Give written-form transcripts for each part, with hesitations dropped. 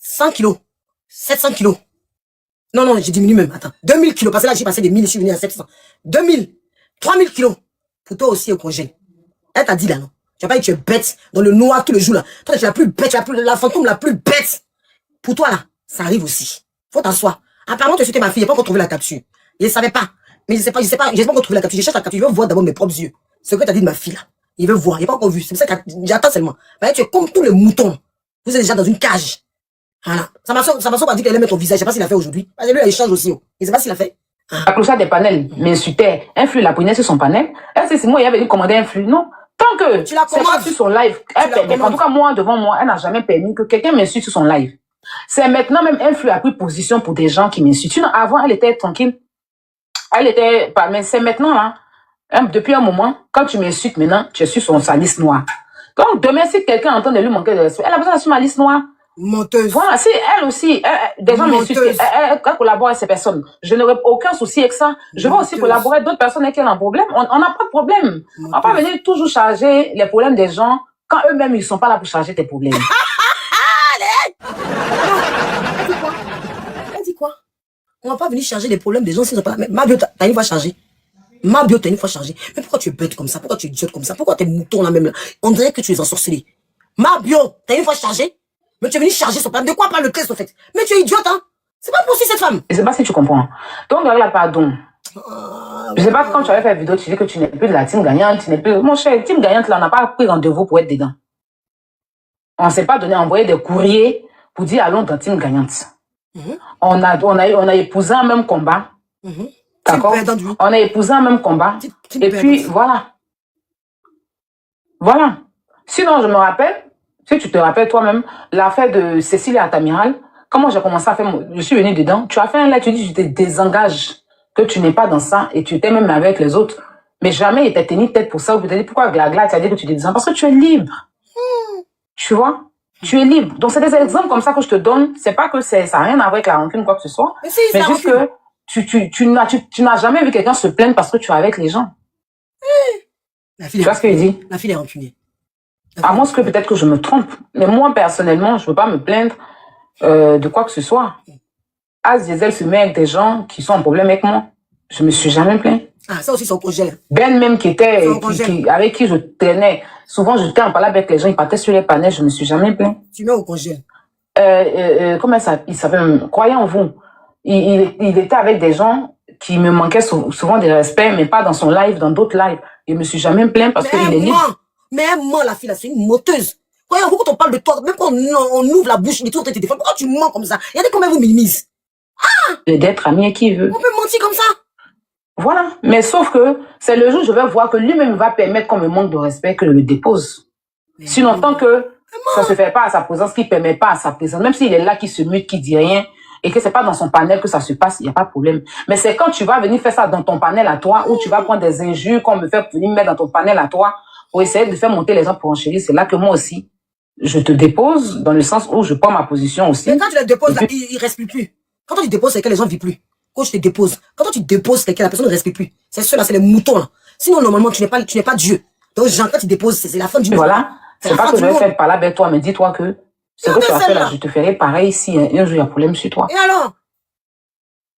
100 kilos, 700 kilos. Non, non, j'ai diminué même. Attends, 2000 kilos. Parce que là, j'ai passé de 1000, je suis venu à 700. 2000, 3000 kilos. Pour toi aussi, au congé. Elle t'a dit là, non? Tu vas pas dit que tu es bête dans le noir tout le jour là. Toi, tu es la plus bête, la fantôme la plus bête. Pour toi là, ça arrive aussi. Faut t'asseoir. Apparemment, tu as ma fille, il n'a pas encore trouvé la capture. Il ne savait pas. Mais je sais pas, j'ai pas encore trouvé la capture. Je cherche la capture, je veux voir d'abord mes propres yeux. Ce que tu as dit de ma fille là. Il veut voir, il n'a pas encore vu. C'est pour ça que j'attends seulement. Bah, tu es comme tous les moutons. Vous êtes déjà dans une cage. Voilà. Ça m'a pas dit qu'elle allait mettre ton visage. Je sais pas s'il a fait aujourd'hui. Parce que lui, il change aussi. Je ne sais pas s'il a fait. La clochard des panels m'insultait. Un flux la prenait sur son panel. Elle, c'est moi, il avait commandé un flux. Non. Tant que tu la c'est pas sur son live, elle permet, en tout cas moi, devant moi, elle n'a jamais permis que quelqu'un m'insulte sur son live. C'est maintenant même un flux a pris position pour des gens qui m'insultent. Sinon, avant, elle était tranquille. Elle était pas, mais c'est maintenant là, depuis un moment, quand tu m'insultes maintenant, tu es sur sa liste noire. Donc demain, si quelqu'un entend de lui manquer de respect, elle a besoin de sur ma liste noire. Menteuse. Voilà, si elle aussi, des gens m'insultent, elle collabore avec ces personnes. Je n'aurai aucun souci avec ça. Je vais aussi collaborer avec d'autres personnes avec qui elle a un problème. On n'a pas de problème. On va pas venir toujours charger les problèmes des gens quand eux-mêmes, ils sont pas là pour charger tes problèmes. Elle dit quoi? On va pas venir charger les problèmes des gens s'ils sont pas là. Mais ma bio, t'as une fois chargé. Ma bio, t'as une fois chargé. Mais pourquoi tu es bête comme ça? Pourquoi tu es idiote comme ça? Pourquoi t'es mouton là même là? On dirait que tu es ensorcelé. Ma bio, t'as une fois chargé? Mais tu es venu charger son problème. De quoi parle le test, au fait? Mais tu es idiote, hein? C'est pas possible, cette femme. Je sais pas si tu comprends. Donc, là, pardon. Je sais pas quand tu avais fait la vidéo, tu dis que tu n'es plus de la team gagnante, tu n'es plus... Mon cher, team gagnante, là, on n'a pas pris rendez-vous pour être dedans. On s'est pas donné, envoyer des courriers pour dire allons dans team gagnante. On a épousé un même combat. D'accord? On a épousé un même combat. Et puis, voilà. Voilà. Sinon, je me rappelle, si tu te rappelles toi-même, l'affaire de Cécile et Atamiral, comment j'ai commencé à faire, je suis venue dedans, tu as fait un live, tu dis, je te désengage, que tu n'es pas dans ça, et tu étais même avec les autres. Mais jamais il t'a tenu tête pour ça, ou tu t'es dit, pourquoi Glagla, tu as dit que tu te désengages? Parce que tu es libre. Tu vois? Tu es libre. Donc, c'est des exemples comme ça que je te donne. C'est pas que ça n'a rien à voir avec la rancune, quoi que ce soit. Mais juste que tu n'as jamais vu quelqu'un se plaindre parce que tu es avec les gens. Tu vois ce que je dis? La fille est rancunière. À moins que peut-être que je me trompe. Mais moi, personnellement, je ne veux pas me plaindre de quoi que ce soit. As Diesel se met avec des gens qui sont en problème avec moi. Je me suis jamais plaint. Ah, ça aussi, c'est au congèle. Ben même avec qui je traînais. Souvent, je t'ai en parlant avec les gens, ils partaient sur les panels, je me suis jamais plaint. Tu mets au congèle. Comment il s'appelle? Croyez en vous. Il était avec des gens qui me manquaient souvent de respect, mais pas dans son live, dans d'autres lives. Je me suis jamais plaint parce qu'il est libre. Mais elle ment, la fille, là, c'est une menteuse. Croyez en vous, quand on parle de toi, même quand on ouvre la bouche, il tout te défend. Pourquoi tu mens comme ça? Regardez comment elle vous minimise. Ah! D'être ami avec qui veut. On peut mentir comme ça. Voilà. Mais sauf que c'est le jour où je vais voir que lui-même va permettre qu'on me manque de respect que je le dépose. Sinon, tant que ça se fait pas à sa présence, qu'il permet pas à sa présence, même s'il est là, qui se mute, qui dit rien, et que c'est pas dans son panel que ça se passe, il n'y a pas de problème. Mais c'est quand tu vas venir faire ça dans ton panel à toi, ou tu vas prendre des injures qu'on me fait venir mettre dans ton panel à toi, pour essayer de faire monter les gens pour enchérir, c'est là que moi aussi, je te dépose, dans le sens où je prends ma position aussi. Mais quand tu les déposes, là, il respire plus. Quand tu déposes, c'est que les gens ne vivent plus. Quand je te dépose, quand tu déposes, c'est que la personne ne respire plus. C'est ceux-là, c'est les moutons, là. Sinon, normalement, tu n'es pas Dieu. Donc, Jean, quand tu déposes, c'est la fin du monde. Voilà. C'est pas que je vais faire par là avec toi, mais dis-toi que ce que tu as fait là, je te ferai pareil si un jour il y a problème sur toi. Et alors?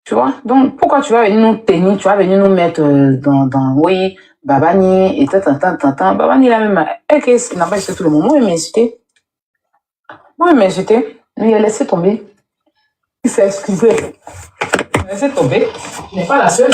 Tu vois? Donc, pourquoi tu vas venir nous tenir, tu vas venir nous mettre oui, Babani, et Babani, là même, qu'est-ce qu'il n'a pas dit tout le monde? Moi, il m'a insulté. Mais il a laissé tomber. Il s'est excusé. Il a laissé tomber. Tu n'es pas la seule.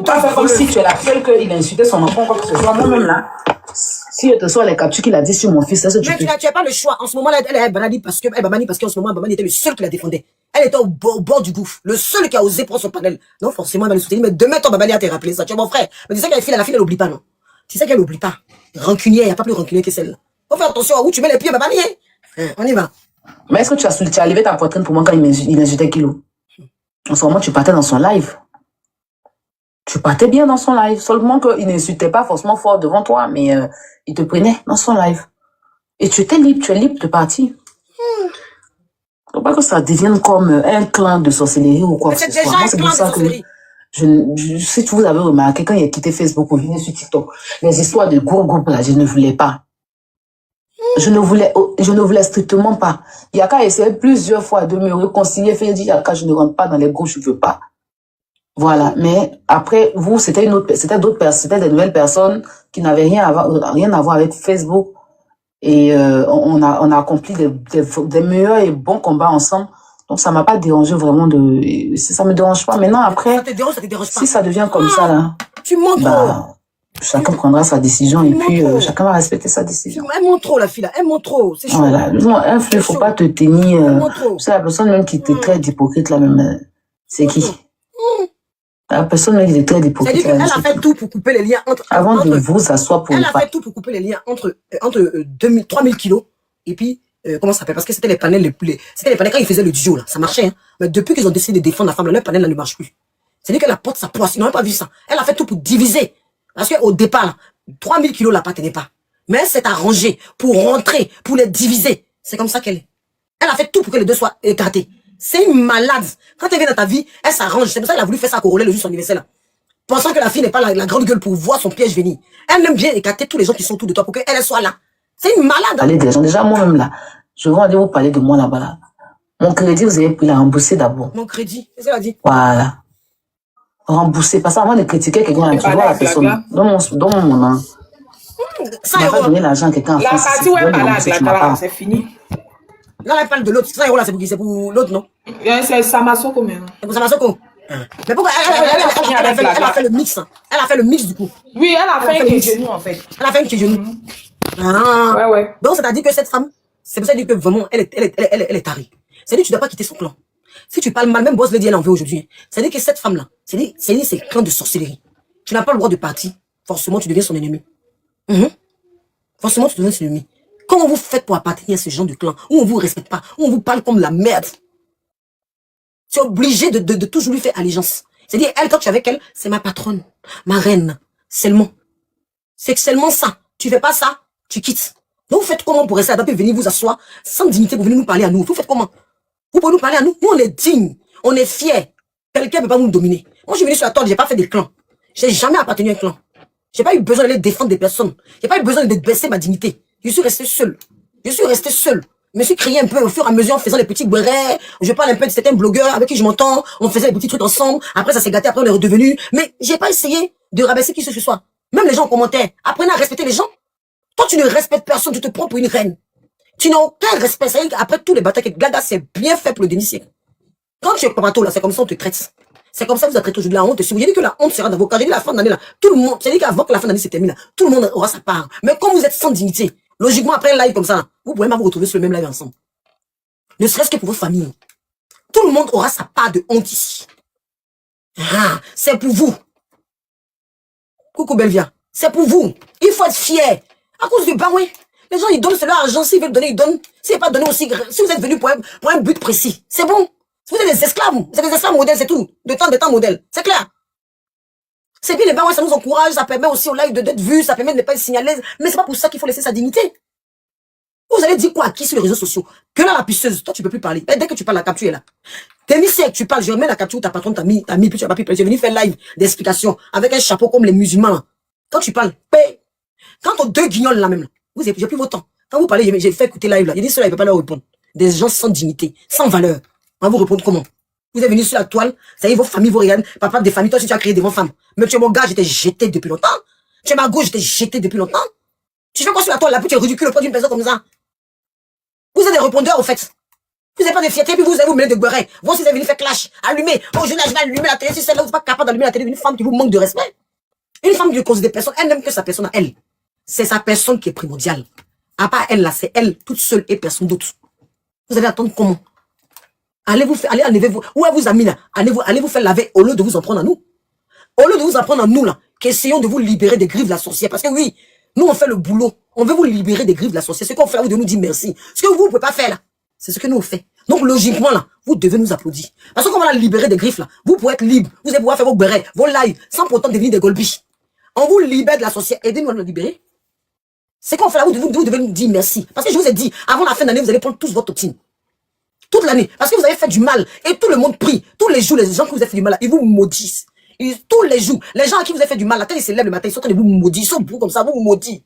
Pas faire comme si tu es la seule qu'il a insulté son enfant, quoi que ce soit. Moi-même, là, si je te sors les captures qu'il a dit sur mon fils, ça, c'est mais tu n'as pas le choix. En ce moment-là, elle est Babani parce qu'en ce moment, Babani était le seul qui la défendait. Elle était au bord du gouffre. Le seul qui a osé prendre son panel. Non, forcément, elle va le soutenir. Mais demain, ton Babani a te rappelé ça. Tu es mon frère. Mais tu sais qu'elle la fille, elle n'oublie pas, non? Tu sais qu'elle n'oublie pas. Rancunière, il n'y a pas plus rancunière que celle-là. Faut faire attention à où tu mets les pieds, Babani. On y va. Mais est-ce que tu as levé ta poitrine pour moi quand il insultait Kilo? En ce moment, tu partais dans son live. Tu partais bien dans son live. Seulement qu'il n'insultait pas forcément fort devant toi, mais il te prenait dans son live. Et tu étais libre, tu es libre de partir. Faut pas que ça devienne comme un clan de sorcellerie ou quoi que ce soit. Moi, c'est pour ça que si vous avez remarqué, quand il a quitté Facebook ou venu sur TikTok, les histoires de gros groupes là, je ne voulais pas. Je ne voulais strictement pas. Il y a qu'à essayer plusieurs fois de me réconcilier, faire dire, Yaka, je ne rentre pas dans les groupes, je ne veux pas. Voilà. Mais après, vous, c'était d'autres personnes, c'était des nouvelles personnes qui n'avaient rien à voir avec Facebook. Et on a accompli des meilleurs et bons combats ensemble. Donc, ça m'a pas dérangé vraiment ça me dérange pas. Maintenant, après, ça te dérange pas. Si ça devient comme ça, là. Tu montres trop. Chacun prendra sa décision et puis chacun va respecter sa décision. Elle montre trop, la fille, là. Elle montre trop. C'est chaud. Voilà. Il ne faut pas te tenir. C'est la personne même qui te traite d'hypocrite, là, même. C'est qui? La personne même qui te traite d'hypocrite. C'est-à-dire qu'elle a fait tout pour couper les liens entre. Avant de vous asseoir pour. Elle a fait tout pour couper les liens entre 3000 kilos et puis. Comment ça s'appelle? Parce que c'était les panels c'était les panels quand ils faisaient le duo, là. Ça marchait, hein. Mais depuis qu'ils ont décidé de défendre la femme, là, leur panel, là, ne marche plus. C'est-à-dire qu'elle apporte sa poisse. Ils n'ont pas vu ça. Elle a fait tout pour diviser. Parce qu'au départ, là, 3000 kilos, là, pas tenait pas. Mais elle s'est arrangée pour rentrer, pour les diviser. C'est comme ça qu'elle est. Elle a fait tout pour que les deux soient écartés. C'est une malade. Quand elle vient dans ta vie, elle s'arrange. C'est pour ça qu'elle a voulu faire ça à Corolla le jour de son anniversaire, là. Pensant que la fille n'est pas la grande gueule pour voir son piège venir. Elle aime bien écarter tous les gens qui sont autour de toi pour qu'elle soit là. C'est une malade. Allez, déjà moi-même là, je vais aller vous parler de moi là-bas là. Mon crédit, vous avez pu la rembourser d'abord. Mon crédit, qu'est-ce qu'elle a dit? Voilà. Rembourser, parce qu'avant de critiquer quelqu'un, tu vois la personne. Dans mon moment. Ça va pas donner l'argent à quelqu'un en France. La partie où elle parle à c'est fini. Là, elle parle de l'autre. 100 € là, c'est pour l'autre, non? C'est Samasoko même. C'est pour Samasoko. Mais pourquoi elle a fait le mix? Elle a fait le mix du coup. Oui, elle a fait un genou en fait. Elle a fait un genou. Ouais. Donc, c'est-à-dire que cette femme, c'est pour ça que vraiment, elle est tarée. C'est-à-dire que tu ne dois pas quitter son clan. Si tu parles mal, même Boss Lady, elle en veut aujourd'hui. C'est-à-dire que cette femme-là, c'est clan de sorcellerie. Tu n'as pas le droit de partir. Forcément, tu deviens son ennemi. Forcément, tu deviens son ennemi. Comment vous faites pour appartenir à ce genre de clan où on vous respecte pas, où on vous parle comme la merde? Tu es obligé de toujours lui faire allégeance. C'est-à-dire, elle, quand tu es avec elle, c'est ma patronne, ma reine, seulement. C'est seulement ça. Tu fais pas ça, tu quittes. Donc, vous faites comment pour rester adapté, venir vous asseoir, sans dignité, pour venir nous parler à nous? Vous faites comment? Vous pouvez nous parler à nous? Nous, on est dignes, on est fiers. Quelqu'un ne peut pas nous dominer. Moi, je suis venu sur la table, j'ai pas fait des clans. J'ai jamais appartenu à un clan. J'ai pas eu besoin d'aller défendre des personnes. J'ai pas eu besoin de baisser ma dignité. Je suis resté seul. Je suis resté seul. Je me suis créé un peu au fur et à mesure en faisant les petits guérets. Je parle un peu de certains blogueurs avec qui je m'entends. On faisait des petits trucs ensemble. Après, ça s'est gâté. Après, on est redevenu. Mais j'ai pas essayé de rabaisser qui que ce soit. Même les gens en commentaire. Apprenez à respecter les gens. Toi, tu ne respectes personne. Tu te prends pour une reine. Tu n'as aucun respect. Ça y est, après tous les batailles, Glada, c'est bien fait pour le demi-siècle. Quand tu es papato, là, c'est comme ça on te traite. C'est comme ça que vous traitez aujourd'hui la honte. Si vous dites que la honte sera dans vos cas, j'ai dit la fin d'année là, tout le monde, c'est-à-dire qu'avant que la fin d'année se termine là, tout le monde aura sa part. Mais comme vous êtes sans dignité, logiquement après un live comme ça, là, vous pouvez même vous retrouver sur le même live ensemble. Ne serait-ce que pour vos familles. Tout le monde aura sa part de honte ici. Ah, c'est pour vous. Coucou Belvia. C'est pour vous. Il faut être fier. À cause du bain, oui. Les gens, ils donnent, c'est leur argent. S'ils veulent donner, ils donnent. S'ils pas donné aussi, si vous êtes venu pour un but précis, c'est bon. Vous êtes des esclaves. Vous êtes des esclaves modèles, c'est tout. De temps modèle. C'est clair. C'est bien les bains, ouais, ça nous encourage, ça permet aussi au live d'être vu, ça permet de ne pas être signalé. Mais c'est pas pour ça qu'il faut laisser sa dignité. Vous allez dire quoi à qui sur les réseaux sociaux? Que là, la pisseuse, toi, tu peux plus parler. Et dès que tu parles, la capture est là. T'es mis sec, tu parles, je remets la capture où ta patronne t'a mis, puis tu n'as pas pu parler. J'ai venu faire live d'explication avec un chapeau comme les musulmans. Quand tu parles, paix. Quand aux deux guignols là même, là, vous avez, j'ai plus votre temps. Quand vous parlez, j'ai fait écouter live là. Il dit cela, il ne peut pas leur répondre. Des gens sans dignité, sans valeur. On va vous répondre comment? Vous êtes venu sur la toile, ça y est, vos familles vous regardent, papa des familles, toi aussi tu as créé des bonnes femmes. Mais tu es mon gars, j'étais jeté depuis longtemps. Tu es ma gauche, j'étais jeté depuis longtemps. Tu fais quoi sur la toile là, puis tu ridicules le poids d'une personne comme ça? Vous êtes des répondeurs au fait. Vous n'avez pas de fierté, puis vous allez vous mêler de guéret. Vous aussi, vous avez venu faire clash, allumer. Oh, je vais allumer la télé, si celle-là, vous n'êtes pas capable d'allumer la télé d'une femme qui vous manque de respect. Une femme qui cause des personnes, elle n'aime que sa personne à elle. C'est sa personne qui est primordiale. À part elle là, c'est elle, toute seule et personne d'autre. Vous allez attendre comment? Allez enlever vous. Où est vos amis là? Allez vous faire laver au lieu de vous en prendre à nous. Au lieu de vous en prendre à nous là, qu'essayons de vous libérer des griffes de la sorcière. Parce que oui, nous on fait le boulot. On veut vous libérer des griffes de la sorcière. Ce qu'on fait là, vous devez nous dire merci. Ce que vous ne pouvez pas faire là, c'est ce que nous on fait. Donc logiquement là, vous devez nous applaudir. Parce que comme on a libéré des griffes là, vous pouvez être libre. Vous allez pouvoir faire vos bérets, vos lives, sans pourtant devenir des golbiches. On vous libère de la sorcière. Aidez-nous à nous libérer. C'est qu'on fait là, vous devez nous dire merci. Parce que je vous ai dit, avant la fin d'année, vous allez prendre tous votre toxine. Toute l'année. Parce que vous avez fait du mal. Et tout le monde prie. Tous les jours, les gens qui vous ont fait du mal, là, ils vous maudissent. Tous les jours. Les gens à qui vous avez fait du mal, là, quand ils se lèvent le matin, ils sont en train de vous maudire. Ils sont beaux comme ça, vous maudissent.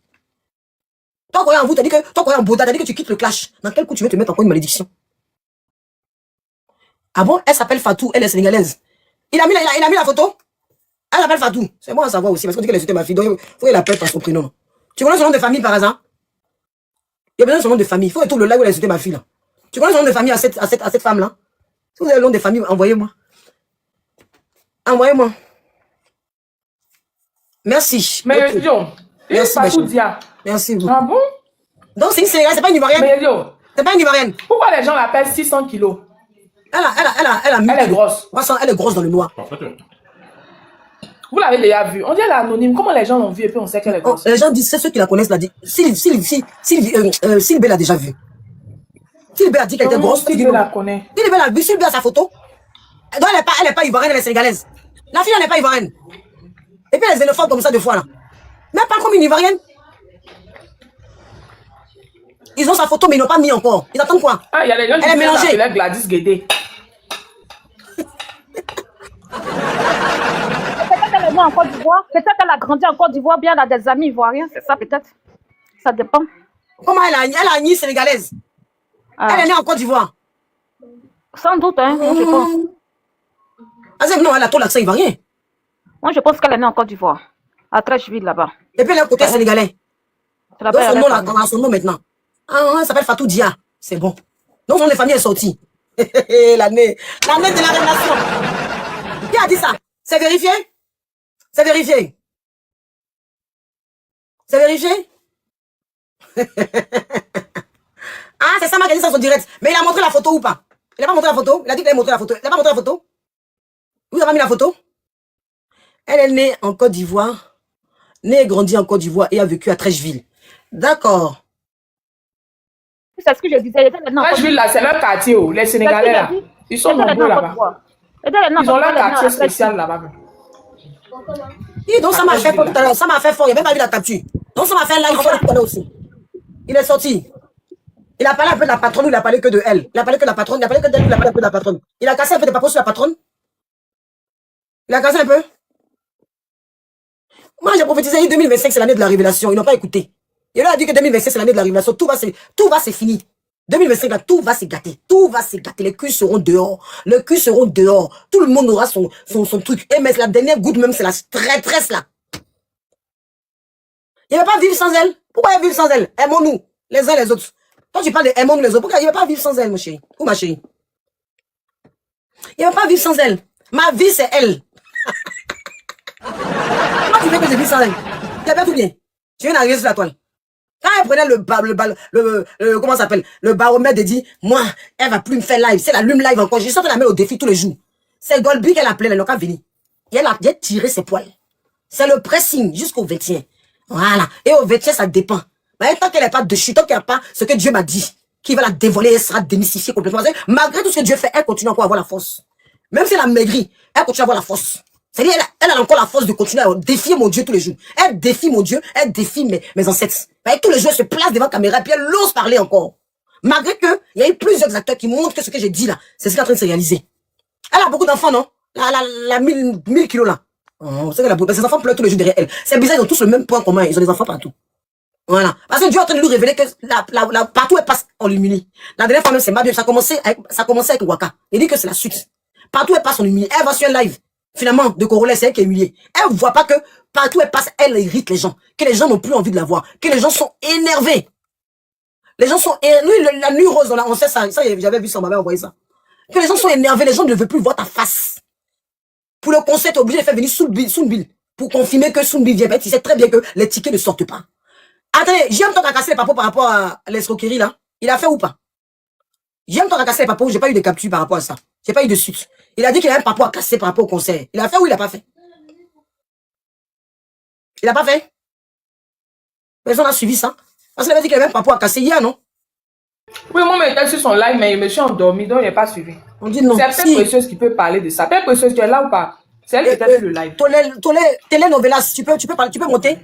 Toi, quand en vous, t'as dit que, toi, quand en Bouddha, t'as dit que tu quittes le clash. Dans quel coup tu veux te mettre encore une malédiction? Ah bon? Elle s'appelle Fatou, elle est sénégalaise. Il a mis la photo? Elle s'appelle Fatou. C'est bon à savoir aussi, parce qu'on dit qu'elle a insulté ma fille, donc il faut qu'elle appelle par son prénom. Tu connais son nom de famille par hasard? Il y a besoin de son nom de famille. Il faut tout le live où elle a insulté ma fille là. Tu connais son nom de famille à cette femme-là? Si vous avez le nom de famille, envoyez-moi. Envoyez-moi. Merci. Mais okay. yo, merci, merci beaucoup. Ah bon? Donc c'est une Sénégalaise, c'est pas une Ivoirienne. Mais yo, c'est pas une Ivoirienne. Pourquoi les gens l'appellent 600 kilos? Elle est grosse. Elle est grosse dans le noir. Vous l'avez déjà vue. On dit elle est anonyme. Comment les gens l'ont vue et puis on sait qu'elle est grosse? Les gens disent, c'est ceux qui la connaissent, l'a dit. Sylvie l'a déjà vue. Sylvie a dit qu'elle était grosse. Sylvie la connaît. Sylvie l'a vu, Sylvie a sa photo. Donc elle est pas ivoirienne, elle est sénégalaise. La fille, elle n'est pas ivoirienne. Et puis les éléphants comme ça deux fois là. Mais pas comme une ivoirienne. Ils ont sa photo, mais ils n'ont pas mis encore. Ils attendent quoi? Ah, il y a les gens qui disent qu'elle est Gladys Guédé. Peut-être qu'elle est née en Côte d'Ivoire. Peut-être qu'elle a grandi en Côte d'Ivoire, bien elle a des amis ivoiriens. C'est ça, peut-être. Ça dépend. Comment elle a une sénégalaise? Elle est née en Côte d'Ivoire. Sans doute, hein, moi je pense. Ah, non, elle a trop l'accent ivoirien. Moi, je pense qu'elle est née en Côte d'Ivoire. À Trècheville, là-bas. Et puis elle est un côté sénégalais. Donc son nom maintenant. Ah, elle s'appelle Fatou Dia. C'est bon. Donc son nom de famille est sorti. L'année de la révélation. Qui a dit ça? C'est vérifié? C'est vérifié? C'est vérifié? Ah, c'est ça, qui a dit ça sur direct. Mais il a montré la photo ou pas? Il n'a pas montré la photo? Il a dit qu'il a montré la photo. Il n'a pas montré la photo? Vous avez pas mis la photo? Elle est née en Côte d'Ivoire, née et grandie en Côte d'Ivoire et a vécu à Trècheville. D'accord. C'est ce que je disais. Trècheville, là, c'est leur quartier, les Sénégalais, là. Ils sont nombreux là-bas. Ils ont leur quartier spécial là-bas. Et donc, ça m'a fait fort tout à l'heure. Ça m'a fait fort. Il n'y a même pas vu la capture. Donc, ça m'a fait là, il faut le connaître aussi. Il est sorti. Il a parlé un peu de la patronne ou il a parlé que de elle. Il a parlé que de la patronne. Il a parlé que d'elle, il a parlé un peu de la patronne. Il a cassé un peu de papier sur la patronne. Il a cassé un peu. Moi, j'ai prophétisé 2025, c'est l'année de la révélation. Ils n'ont pas écouté. Il leur a dit que 2025, c'est l'année de la révélation. Tout va se finir. 2025, là, tout va se gâter. Tout va se gâter. Les culs seront dehors. Les culs seront dehors. Tout le monde aura son truc. Et mais la dernière goutte même, c'est la traîtresse, là. Il ne va pas vivre sans elle. Pourquoi il va vivre sans elle? Aimons-nous, les uns les autres. Quand tu parles de aimons-nous les autres, pourquoi il ne va pas vivre sans elle, mon chéri? Ou ma chérie? Il ne va pas vivre sans elle. Ma vie, c'est elle. Comment tu veux que je vis sans elle? Tu as bien tout bien. Tu viens d'arriver sur la toile. Quand elle prenait comment ça s'appelle? Le baromètre et dit, moi, elle va plus me faire live. C'est la lume live encore. Je suis en train de la mettre au défi tous les jours. C'est Golby qu'elle appelait, elle n'a qu'à venir. Et elle a tiré ses poils. C'est le pressing jusqu'au 21. Voilà. Et au 21, ça dépend. Mais tant qu'elle n'est pas dessus, tant qu'elle n'a pas ce que Dieu m'a dit, qui va la dévoiler, elle sera démystifiée complètement. Malgré tout ce que Dieu fait, elle continue encore à avoir la force. Même si elle a maigri, elle continue à avoir la force. C'est-à-dire, elle a encore la force de continuer à défier mon Dieu tous les jours. Elle défie mon Dieu, elle défie mes ancêtres. Tous les jours, elle se place devant la caméra, puis elle ose parler encore. Malgré que, il y a eu plusieurs acteurs qui montrent que ce que j'ai dit là, c'est ce qui est en train de se réaliser. Elle a beaucoup d'enfants, non? La 1000 kilos là. Oh, c'est que ses enfants pleurent tous les jours derrière elle. C'est bizarre, ils ont tous le même point commun, ils ont des enfants partout. Voilà. Parce que Dieu est en train de nous révéler que partout elle passe, on l'humilie. La dernière fois même, c'est ma Dieu, ça a commencé avec Waka. Il dit que c'est la suite. Partout elle passe, on l'humilie. Elle va sur un live. Finalement, de Corolla, c'est elle qui est humiliée. Elle ne voit pas que partout elle passe, elle irrite les gens. Que les gens n'ont plus envie de la voir. Que les gens sont énervés. Les gens sont énervés. La nuit rose, on sait ça. J'avais vu ça, on m'avait envoyé ça. Que les gens sont énervés. Les gens ne veulent plus voir ta face. Pour le concert, tu es obligé de faire venir Sounbil pour confirmer que Sounbil vient. Tu sais très bien que les tickets ne sortent pas. Attendez, j'aime ton casser les papos par rapport à l'escroquerie là. Il a fait ou pas? J'aime ton casser les papos, j'ai pas eu de capture par rapport à ça. J'ai pas eu de suite. Il a dit qu'il a un papo à casser par rapport au concert. Il a fait ou il a pas fait? Il a pas fait? Personne n'a suivi ça. Parce qu'il avait dit qu'il avait un papo à casser hier, non? Oui, moi, je suis sur son live, mais je me suis endormi, donc il n'est pas suivi. On dit non. C'est Père Précieuse qui peut parler de ça. Père Précieuse, tu es là ou pas? C'est elle qui t'a fait le live. Télénovelas, tu peux monter?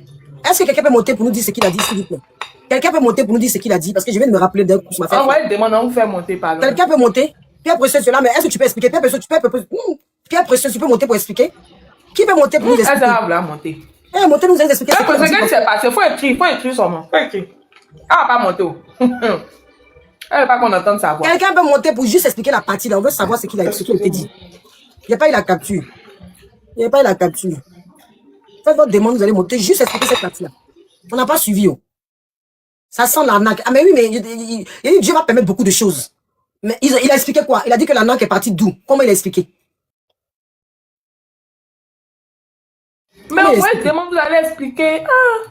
Est-ce que quelqu'un peut monter pour nous dire ce qu'il a dit, s'il vous plaît? Quelqu'un peut monter pour nous dire ce qu'il a dit, parce que je viens de me rappeler d'un coup sur ma fête. Ouais, demande à vous faire monter, pardon. Quelqu'un peut monter? Pierre Précieux, c'est là, mais est-ce que tu peux expliquer? Pierre Précieux, Pierre Précieux, tu peux monter pour expliquer? Qui peut monter pour nous expliquer? Elle va vouloir monter. Monter nous expliquer. Qu'est-ce qui s'est passé? Faut écrire son nom. Faut écrire. Ah, pas monté. Elle veut pas qu'on entende sa voix. Quelqu'un peut monter pour juste expliquer la partie là. On veut savoir ce qu'il a dit. Il n'y a pas eu la capture. Il n'y a pas eu la capture. Faites votre demande, vous allez monter, juste expliquer cette partie là. On n'a pas suivi. Oh. Ça sent l'arnaque. Ah mais oui, mais Dieu va permettre beaucoup de choses. Mais il a expliqué quoi? Il a dit que l'arnaque est partie d'où? Comment il a expliqué? Mais on voit demande, vous allez expliquer. Ah.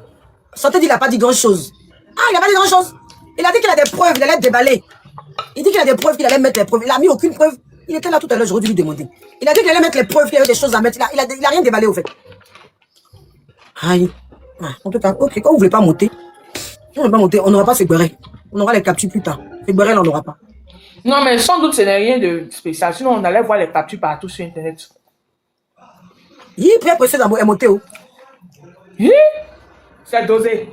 Sortez dit, il n'a pas dit grand chose. Ah, il n'a pas dit grand chose. Il a dit qu'il a des preuves, il allait déballer. Il dit qu'il a des preuves, qu'il allait mettre les preuves. Il n'a mis aucune preuve. Il était là tout à l'heure, j'aurais dû lui demander. Il a dit qu'il allait mettre les preuves, qu'il y avait des choses à mettre. Il a rien déballé au fait. Aïe. En tout cas, ok, quand vous ne voulez pas monter, on n'aura pas ce beurre. On aura les captures plus tard. Ce beurre, on n'aura pas. Non, mais sans doute, ce n'est rien de spécial. Sinon, on allait voir les captures partout sur Internet. Il est prêt à presser dans mon MOTO. C'est dosé.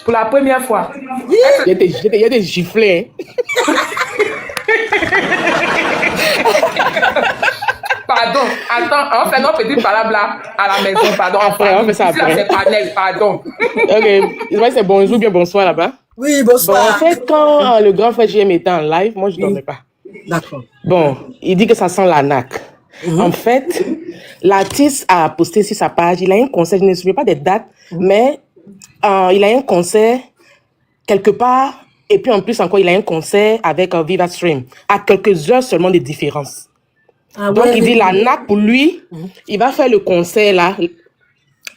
Pour la première fois. Il y a des giflets. Pardon, attends, on fait nos petites palabres là à la maison, pardon. Après, on fait ça après. C'est pas net, pardon. Ok, c'est bonjour, bien bonsoir là-bas. Oui, bonsoir. Bon, en fait, quand le grand frère JM était en live, moi je ne dormais pas. D'accord. Bon, il dit que ça sent l'arnaque. En fait, l'artiste a posté sur sa page, il a un concert, je ne me souviens pas des dates, mais il a un concert quelque part, et puis en plus encore, il a un concert avec Viva Stream, à quelques heures seulement de différence. Ah, donc, il dit l'arnaque pour lui, il va faire le concert là,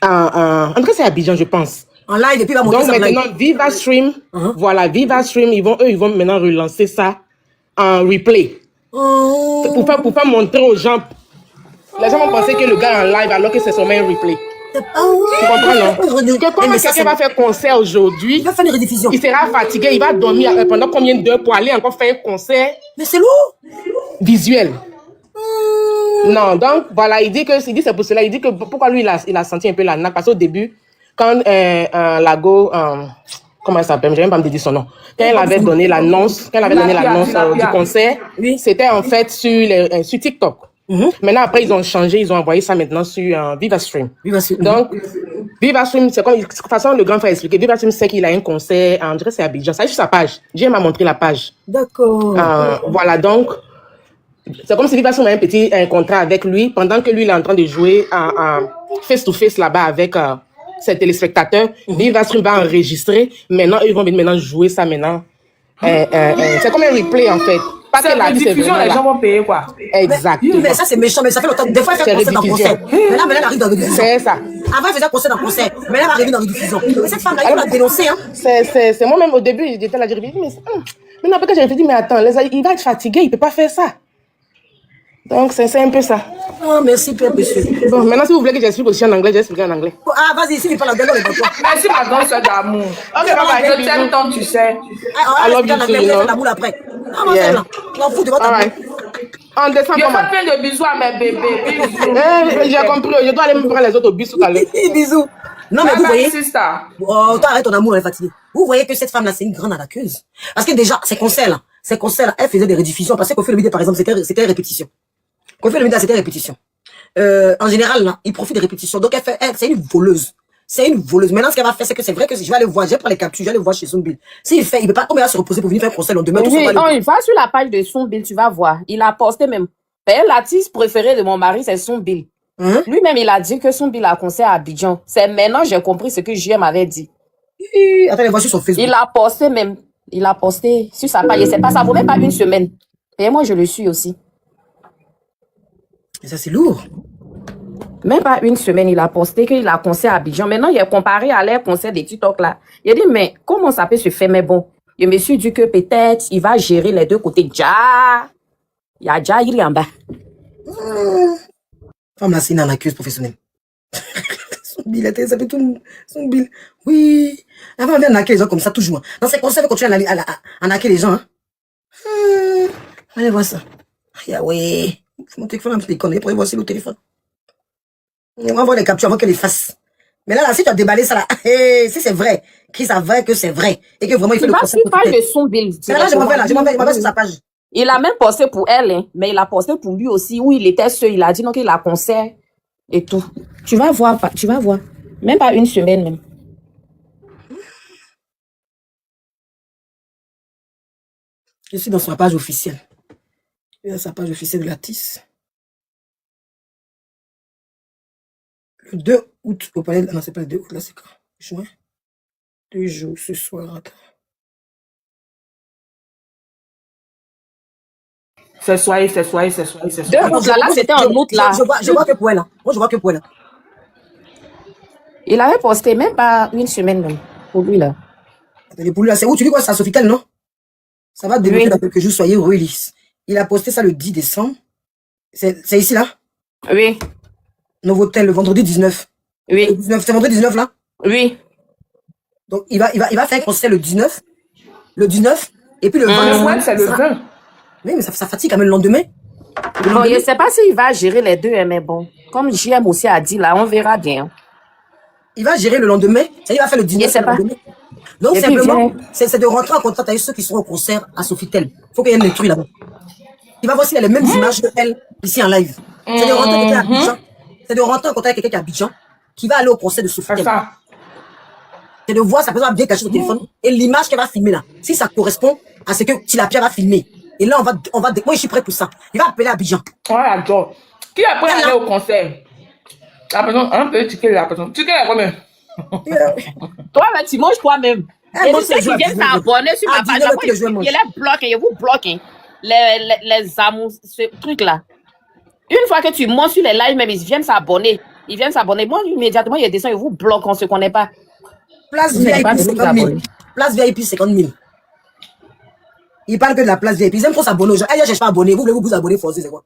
en tout cas c'est à Abidjan, je pense. En live, et puis il va monter donc ça maintenant, Viva Stream, voilà, Viva Stream, ils vont maintenant relancer ça en replay. Pour pas montrer aux gens. Les gens vont penser que le gars est en live alors que c'est seulement un replay. Tu comprends, non? Que quand quelqu'un va faire concert aujourd'hui, il va faire une rediffusion. Il sera fatigué, il va dormir pendant combien d'heures pour aller encore faire un concert? Mais c'est lourd. Visuel. Non, donc voilà, il dit c'est pour cela, il dit que pourquoi lui il a senti un peu l'arnaque, parce qu'au début, quand Lago, comment elle s'appelle, je n'ai même pas me dire son nom, quand elle avait donné l'annonce, du concert, c'était en fait sur TikTok. Maintenant, après, ils ont changé, ils ont envoyé ça maintenant sur Viva Stream. Donc, Viva Stream, c'est comme, de toute façon, le grand frère a expliqué, Viva Stream sait qu'il a un concert, on dirait que c'est à Abidjan, ça est sur sa page. Dieu m'a montré la page. D'accord. Voilà, donc, c'est comme si Viva Stream a un contrat avec lui, pendant que lui, il est en train de jouer face-to-face là-bas avec ses téléspectateurs. Viva Stream va enregistrer, maintenant, ils vont maintenant jouer ça maintenant. C'est comme un replay, en fait. C'est la diffusion, les gens vont payer quoi. Exactement. Mais ça, c'est méchant, mais ça fait longtemps. Des fois, il fait concert dans le concert. Maintenant, elle arrive dans le diffusion. C'est ça. Avant, il faisait concert dans le concert. Maintenant, elle arrive dans le diffusion. Mais cette femme-là, il faut la dénoncer. Hein. C'est moi-même, au début, j'étais là, j'ai dit, mais après, j'ai dit, mais attends, il va être fatigué, il ne peut pas faire ça. Donc, c'est un peu ça. Oh, merci, Père, monsieur. Bon, maintenant, si vous voulez que j'explique aussi en anglais, j'explique en anglais. Ah, vas-y, si tu parles anglais, on va toi. Merci, ma grande soeur d'amour. Ok, bye-bye. Je t'aime tant, tu sais. I love you too, you know. L'amour après. Ah, moi, c'est là. Je m'en fous de votre amour. On descend pas. Je fais plein de bisous à mes bébés. Bisous. J'ai compris. Je dois aller me prendre les autres bisous tout à l'heure. Bisous. Non, mais vous voyez. Oh, toi, arrête ton amour, elle est fatiguée. Vous voyez que cette femme-là, c'est une grande arnaqueuse. Parce que déjà, ces concerts-là, elle faisait des rediffusions. Parce qu'au fait le vidéo, par exemple, c'était répétition. Qu'on fait le vidéo, c'était répétition. En général, là, il profite des répétitions. Donc, c'est une voleuse. C'est une voleuse. Maintenant, ce qu'elle va faire, c'est que c'est vrai que je vais aller voir, je vais prendre les captures, je vais aller voir chez Zumbil. S'il fait, il peut pas, comme il va se reposer pour venir faire un concert, demain, tout ça. Il va sur la page de Zumbil, tu vas voir. Il a posté même. L'artiste préféré de mon mari, c'est Zumbil. Lui-même, il a dit que Zumbil a un concert à Abidjan. C'est maintenant, j'ai compris ce que JM avait dit. Attends, il va sur son Facebook. Il a posté même. Il a posté sur sa page. C'est pas, ça vaut même pas une semaine. Et moi, je le suis aussi. Et ça, c'est lourd. Même pas une semaine, il a posté qu'il a concert à Abidjan. Maintenant, il a comparé à l'air concert des TikTok là. Il a dit, mais comment ça peut se faire? Mais bon, je me suis dit que peut-être il va gérer les deux côtés. Il y a déjà, il est en bas. Femme là, c'est une arnaqueuse professionnelle. Son bill, ça fait tout. Son bill. Oui. Avant, on vient arnaquer les gens comme ça, toujours. Dans ces concerts, on continue à arnaquer les gens. Hein. Allez voir ça. Yahweh. Mon téléphone a des conneries pour voir sur le téléphone. On va voir les captures avant qu'elle les fasse. Mais là, si tu as déballé ça là, si c'est vrai, qu'il s'avère que c'est vrai, et que vraiment il fait le concert. Il va sur page de Zumbil. Mais là, je m'en vais sur sa page. Il a même posté pour elle, hein, mais il a posté pour lui aussi, où il était seul. Il a dit non qu'il a concert et tout. Tu vas voir. Même pas une semaine même. Je suis dans sa page officielle. Il y a sa page officielle de l'artiste. Le 2 août au palais. Non, c'est pas le 2 août, là, c'est quand? Juin. 2 jours ce soir. Attends. C'est soirée. 2 août, là, c'était en août, là. Je vois que pour elle, là. Moi, je vois que pour elle. Il avait posté même pas une semaine, même, pour lui, là. Attendez, pour lui, là, c'est où? Tu dis quoi? C'est à Sofitel, non? Ça va débuter dans quelques jours, soyez release. Il a posté ça le 10 décembre. C'est ici, là? Oui. Novotel, le vendredi 19. Oui. C'est vendredi 19, là? Oui. Donc, il va faire un concert le 19. Le 19. Et puis le 20. C'est le 20. Oui, mais ça fatigue quand même le lendemain. Bon, je ne sais pas s'il va gérer les deux, mais bon. Comme JM aussi a dit, là, on verra bien. Il va gérer le lendemain. Il va faire le 19. Je sais pas. Donc, simplement, c'est de rentrer en contact avec ceux qui seront au concert à Sofitel. Il faut qu'il y ait un truc là-bas. Il va voir s'il a les mêmes images que elle, ici en live. C'est de rentrer quelqu'un à Abidjan. C'est de rentrer en contact avec quelqu'un qui est à Abidjan, qui va aller au concert de Sofitel. C'est de voir sa personne bien cachée au téléphone et l'image qu'elle va filmer là. Si ça correspond à ce que Tilapia va filmer. Et là, moi, je suis prêt pour ça. Il va appeler Abidjan. Ouais, j'adore. Qui a pris aller au concert? La personne, un peu ticket la personne. Ticket la combien? Toi, tu manges toi-même. Et tu sais qu'ils viennent s'abonner sur ma page. Il les bloque et vous bloquez. Les amours, ce truc-là. Une fois que tu montes sur les lives, même ils viennent s'abonner. Moi, immédiatement, il descend et vous bloquent, on ne se connaît pas. Place VIP, 50 000. Place VIP, 50 000. Il parle que de la place VIP. Ils aiment trop s'abonner aux gens. Ah, je ne cherche pas à abonner. Vous voulez vous abonner forcément, c'est quoi?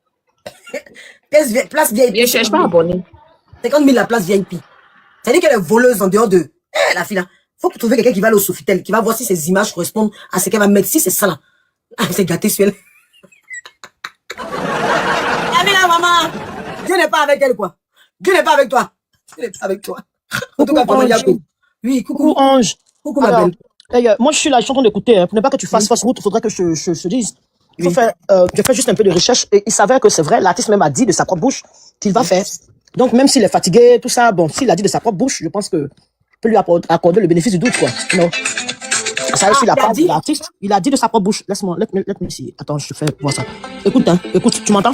Place VIP. Je ne cherche pas à abonner. 50 000 la place VIP. C'est-à-dire qu'elle est voleuse en dehors de... la fille là. Faut trouver quelqu'un qui va aller au Sofitel, qui va voir si ces images correspondent à ce qu'elle va mettre. Si c'est ça là. Ah, c'est gâté sur elle. Ah, mais là, maman. Dieu n'est pas avec elle, quoi. Dieu n'est pas avec toi. Dieu n'est pas avec toi. En tout cas, pour oui, coucou. Ange. Coucou, ma belle. Moi, je suis là, je suis en train d'écouter. Pour ne pas que tu fasses fausse route, il faudrait que je dise. Il faut faire, je fais juste un peu de recherche et il s'avère que c'est vrai, l'artiste même a dit de sa propre bouche qu'il va faire. Donc, même s'il est fatigué, tout ça, bon, s'il a dit de sa propre bouche, je pense que peut lui accorder le bénéfice du doute, quoi. Non. Ça, sur la part de l'artiste, il a dit de sa propre bouche. Laisse-moi, let me see. Attends, je te fais voir ça. Écoute, tu m'entends?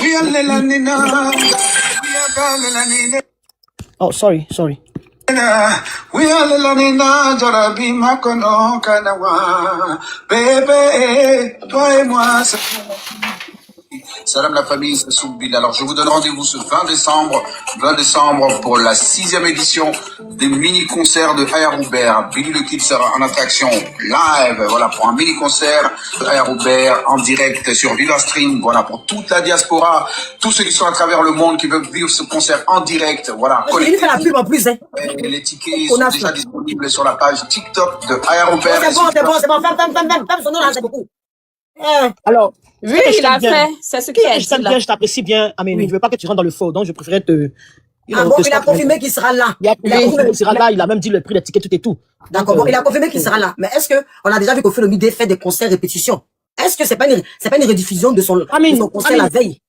Oh, sorry. Salam la famille, c'est Soubile. Alors je vous donne rendez-vous ce 20 décembre pour la 6e édition des mini-concerts de Aya Roubert. Billy le Kid sera en attraction live, voilà, pour un mini-concert de Aya Roubert en direct sur Viva Stream, voilà, pour toute la diaspora, tous ceux qui sont à travers le monde qui veulent vivre ce concert en direct, voilà. Il fait la pub en plus, hein. Et les tickets sont déjà disponibles sur la page TikTok de Aya Roubert. C'est bon, ferme son nom là, c'est beaucoup. Alors, oui, il a fait. C'est ce qu'il a dit là. Je t'apprécie bien. Amen. Je veux pas que tu rentres dans le faux, donc je préférais te. Ah bon, il a confirmé qu'il sera là. Il a confirmé qu'il sera là. Il a même dit le prix des tickets, tout et tout. D'accord. Bon, il a confirmé qu'il sera là. Mais est-ce que on a déjà vu qu'au Philomide fait des concerts répétitions? Est-ce que c'est pas une rediffusion de son concert la veille?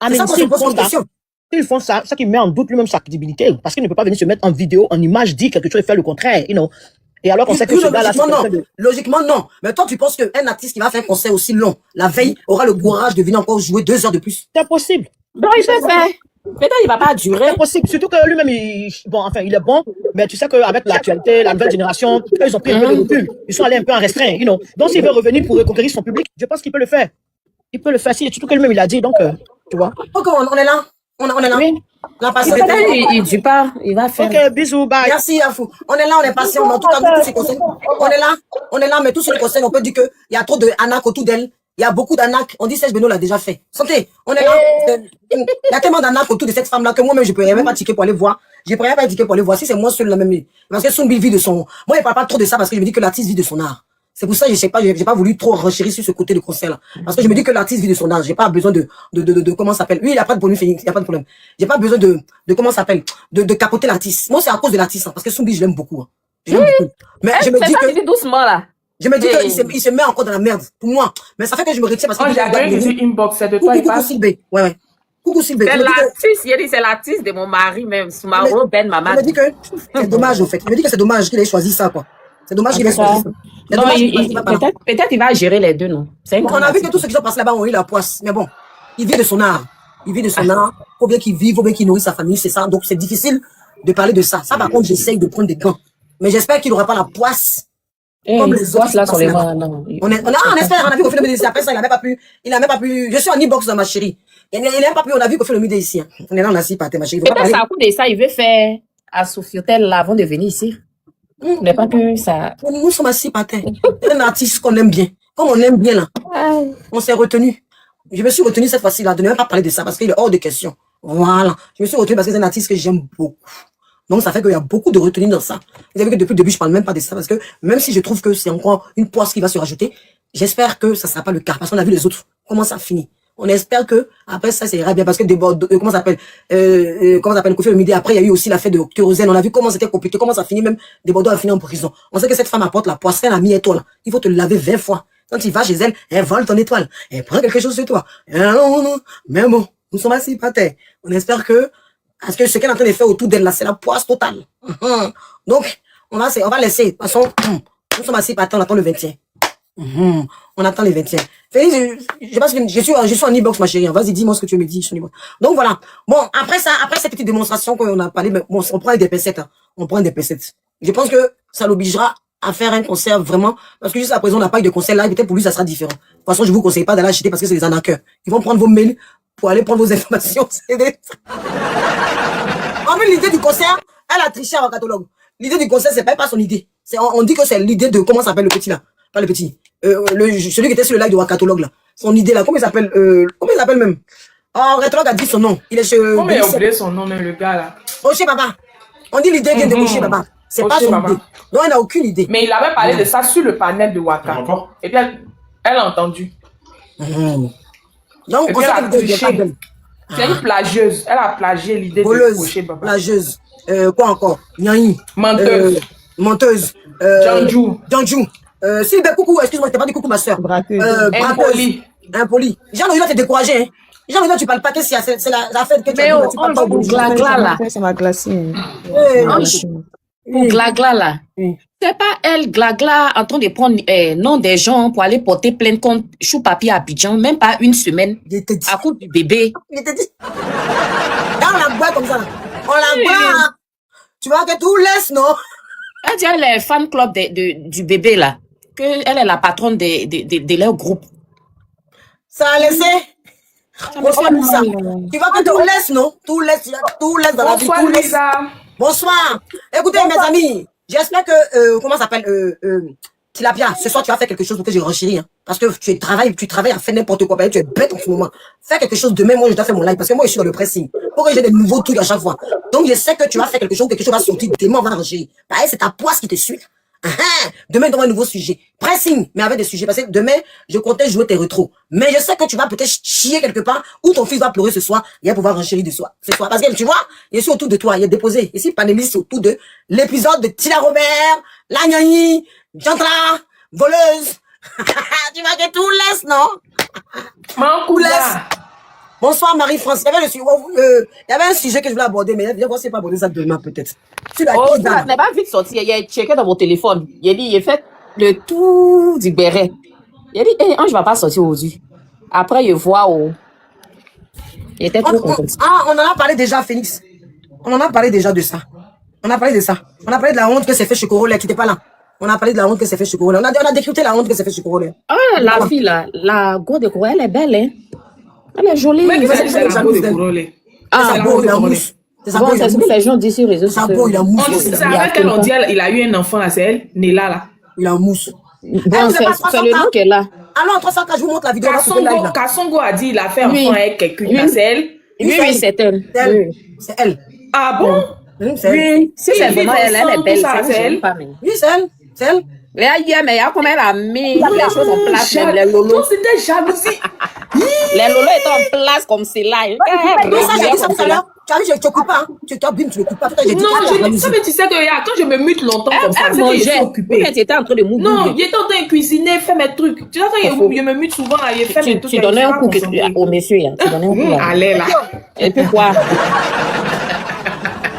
C'est ça qu'on se pose comme question. S'ils font ça, ça qui met en doute lui-même sa crédibilité, parce qu'il ne peut pas venir se mettre en vidéo, en image, dire quelque chose et faire le contraire, Et alors qu'on sait que ce gars-là, logiquement, non. Mais toi, tu penses qu'un artiste qui va faire un concert aussi long, la veille, aura le courage de venir encore jouer 2 heures de plus? C'est impossible. Non, il peut faire. Peut-être il va pas durer. C'est impossible. Surtout que lui-même, il est bon, mais tu sais qu'avec l'actualité, la nouvelle génération, ils ont pris un peu de recul. Ils sont allés un peu en restreint, Donc, s'il veut revenir pour reconquérir son public, je pense qu'il peut le faire. Il peut le faire, surtout que lui-même, il a dit, donc, tu vois. Ok, on est là. On est là. Oui. Il dit pas, il va faire. Ok, bisous, bye. Merci, Afou. On est là, on est patient. En tout cas, nous, tous ces conseils. On est là, mais tous ces conseils, on peut dire qu'il y a trop de anac autour d'elle. Il y a beaucoup d'anac. On dit Serge Beno l'a déjà fait. Santé, on est là. Il y a tellement d'anac autour de cette femme-là que moi-même, je ne pourrais même pas ticket pour aller voir. Je ne pourrais pas ticket pour aller voir si c'est moi seul la même. Parce que Soumbi vit de son. Moi, il ne parle pas trop de ça parce que je me dis que l'artiste vit de son art. C'est pour ça que j'ai pas voulu trop renchérir sur ce côté de concert là. Parce que je me dis que l'artiste vit de son art. J'ai pas besoin de comment ça s'appelle. Lui, il a pas de problème, Phoenix, il y a pas de problème. J'ai pas besoin de comment ça s'appelle, de capoter l'artiste. Moi, c'est à cause de l'artiste, parce que Soumbi, je l'aime beaucoup. Je l'aime beaucoup. Mais je me dis que. Doucement là. Je me dis qu'il se met encore dans la merde, pour moi. Mais ça fait que je me retire parce que. J'ai regardé sur inbox, c'est de toi, il passe. Coucou Sylvie. Ouais. Coucou Sylvie. C'est l'artiste de mon mari même, Soumaro Ben Maman. Il me dit que c'est dommage, au fait. Il me dit que c'est dommage qu'il ait choisi ça, quoi. C'est dommage qu'il ait choisi ça. Il y a Non, dommage qu'il va pas là. peut-être il va gérer les deux, non? C'est une On grande a vu que activité. tous ceux qui sont passés là-bas ont eu la poisse. Mais bon, il vit de son art. Il vit de son art. Faut bien qu'il vive, faut bien qu'il nourrisse sa famille, c'est ça. Donc, c'est difficile de parler de ça. Ça, par contre, j'essaye de prendre des gants. Mais j'espère qu'il n'aura pas la poisse comme les autres. Là, sur les là-bas. non. On espère, on a vu qu'au film de après ça, il n'a même pas pu, je suis en e-box, ma chérie. Il n'a même pas pu, on a vu qu'au film de ici, hein. On est là, on a si pâté, ma chérie. Peut-être ça, à coup de ça, il veut faire à Sophiotel là avant de venir ici. On n'est pas que ça. Nous sommes assis pâté. C'est un artiste qu'on aime bien. Comme on aime bien là. On s'est retenu. Je me suis retenu cette fois-ci là, de ne même pas parler de ça parce qu'il est hors de question. Voilà. Je me suis retenu parce que c'est un artiste que j'aime beaucoup. Donc, ça fait qu'il y a beaucoup de retenue dans ça. Vous avez vu que depuis le début, je parle même pas de ça parce que même si je trouve que c'est encore une poisse qui va se rajouter, j'espère que ça sera pas le cas parce qu'on a vu les autres. Comment ça finit? On espère que, après ça ira bien parce que comment ça s'appelle, Kofi Olomide, après, il y a eu aussi l'affaire de Kérosène. On a vu comment c'était compliqué, comment ça finit même, Bordeaux a fini en prison. On sait que cette femme apporte la poisse, elle a mis étoile. Il faut te laver 20 fois. Quand tu vas chez elle, elle vole ton étoile. Elle prend quelque chose sur toi. Mais bon, nous sommes assis par terre. On espère que, parce que ce qu'elle est en train de faire autour d'elle là, c'est la poisse totale. Donc, on va laisser. De toute façon, nous sommes assis par terre, on attend le 21. On attend le 21. Félix, je pense que je suis en e-box, ma chérie. Vas-y, dis-moi ce que tu me dis. Donc voilà. Bon, après cette petite démonstration qu'on a parlé, bon, on prend des pincettes. Hein. On prend des pincettes. Je pense que ça l'obligera à faire un concert vraiment, parce que jusqu'à présent, on n'a pas eu de concert live, peut-être pour lui, ça sera différent. De toute façon, je vous conseille pas d'aller acheter parce que c'est des arnaqueurs. Ils vont prendre vos mails pour aller prendre vos informations. En fait, l'idée du concert, elle a triché en catalogue. L'idée du concert, c'est pas son idée. On dit que c'est l'idée de, comment s'appelle le petit là? Pas le petit. Celui qui était sur le live de Wakatologue là. Son idée là, comment il s'appelle même? Oh, Rétologue a dit son nom. Il est chez... Comment il a oublié son nom même, le gars là? Oché Baba. On dit l'idée vient de Oché Baba. C'est pas son idée. Donc, elle n'a aucune idée. Mais il avait parlé de ça sur le panel de Waka. Et puis, elle a entendu. Donc, on sait que l'idée vient pas d'elle. C'est une plagieuse. Elle a plagié l'idée de Oché Baba. Plageuse. Quoi encore? Nyanyi. Menteuse. Menteuse. Janjou. Sylvie, coucou, excuse-moi, je t'ai pas dit coucou, ma soeur. Impoli. Impoli. Jean, il va te décourager, hein. Jean, tu parles pas que c'est la fête que tu as dit. On va pour Glagla là. Ça m'a glacé. Pour Glagla là. C'est pas elle, Glagla, en train de prendre nom des gens pour aller porter plainte contre Chou Papi à Abidjan, même pas une semaine, à cause du bébé. Je te dis. Là, on la boit comme ça. On la boit. Tu vois que tout laisse, non? Elle dit elle est fan club du bébé là. Que elle est la patronne de leur groupe. Ça a laissé. Bonsoir, Lisa. Tu vois que tout laisse, non? Tout laisse dans la vie. Bonsoir, Lisa. Bonsoir. Écoutez, mes amis, j'espère que, comment ça s'appelle, Tilapia, ce soir, tu vas faire quelque chose pour que je renchéris, hein. Parce que tu travailles à faire n'importe quoi. Tu es bête en ce moment. Fais quelque chose. Demain, moi, je dois faire mon live parce que moi, je suis dans le pressing. Pour que j'ai des nouveaux trucs à chaque fois. Donc, je sais que tu vas faire quelque chose va sortir. Demain, on va renchérir. Pareil, c'est ta poisse qui te suit. Demain, dans un nouveau sujet. Pressing, mais avec des sujets. Parce que demain, je comptais jouer tes rétros. Mais je sais que tu vas peut-être chier quelque part ou ton fils va pleurer ce soir. Il va pouvoir renchérir ce soir. Parce que tu vois, il est sur autour de toi. Il est déposé. Ici, panéliste autour de l'épisode de Tila Robert, La Gnani, Jantra, voleuse. Tu vois que tout laisse, non? Bonsoir Marie-France. Il y avait un sujet que je voulais aborder, mais viens voir si c'est pas aborder ça demain peut-être. Tu l'as Oh, ça n'est pas vite sorti. Il a checké dans vos téléphones. Il a dit, il a fait le tour du béret. Il a dit, hey, Ange va pas sortir aujourd'hui. Après, il voit où. Il était trop content. On en a parlé déjà, Félix. On en a parlé déjà de ça. On a parlé de ça. On a parlé de la honte que s'est fait chez Corolla, qui n'était pas là. On a parlé de la honte que s'est fait chez Corolla. On a décrypté la honte que s'est fait chez Corolla. Ah, la fille là, la go de Corolla, elle est belle, hein. Elle est jolie. Mais c'est la go de Corolla. Ah, bon, il a mousse. C'est ce que les gens disent sur les réseaux sociaux. Il a mousse. C'est avec elle, on dit, il a eu un enfant là, c'est elle, Néla là. Il a mousse. Bon, c'est le nom qu'elle a. Alors, en 300 cas, je vous montre la vidéo. Kassongo a dit, il a fait enfant avec quelqu'un, c'est elle. Oui, c'est elle. C'est elle. Ah bon? Oui, si c'est vraiment elle, elle est belle. C'est elle. Oui, c'est elle. C'est elle. Mais il y a comment elle a mis les choses en place, même les lolos. C'était jalousie. Les lolos étaient en place comme c'est là. Non, ça, j'ai dit ça tout à l'heure. Tu as vu, je te coupe pas. Tu t'abîmes, tu ne coupes pas. Non, je dis ça, mais tu sais que quand je me mute longtemps comme ça, c'est que je suis occupée. Tu étais en train de mourir. Non, il était en train de cuisiner, faire mes trucs. Tu vois, quand je me mute souvent, il fait mes trucs. Tu donnais un coup au monsieur, là. Tu donnais un coup là. Allez là. Et puis quoi?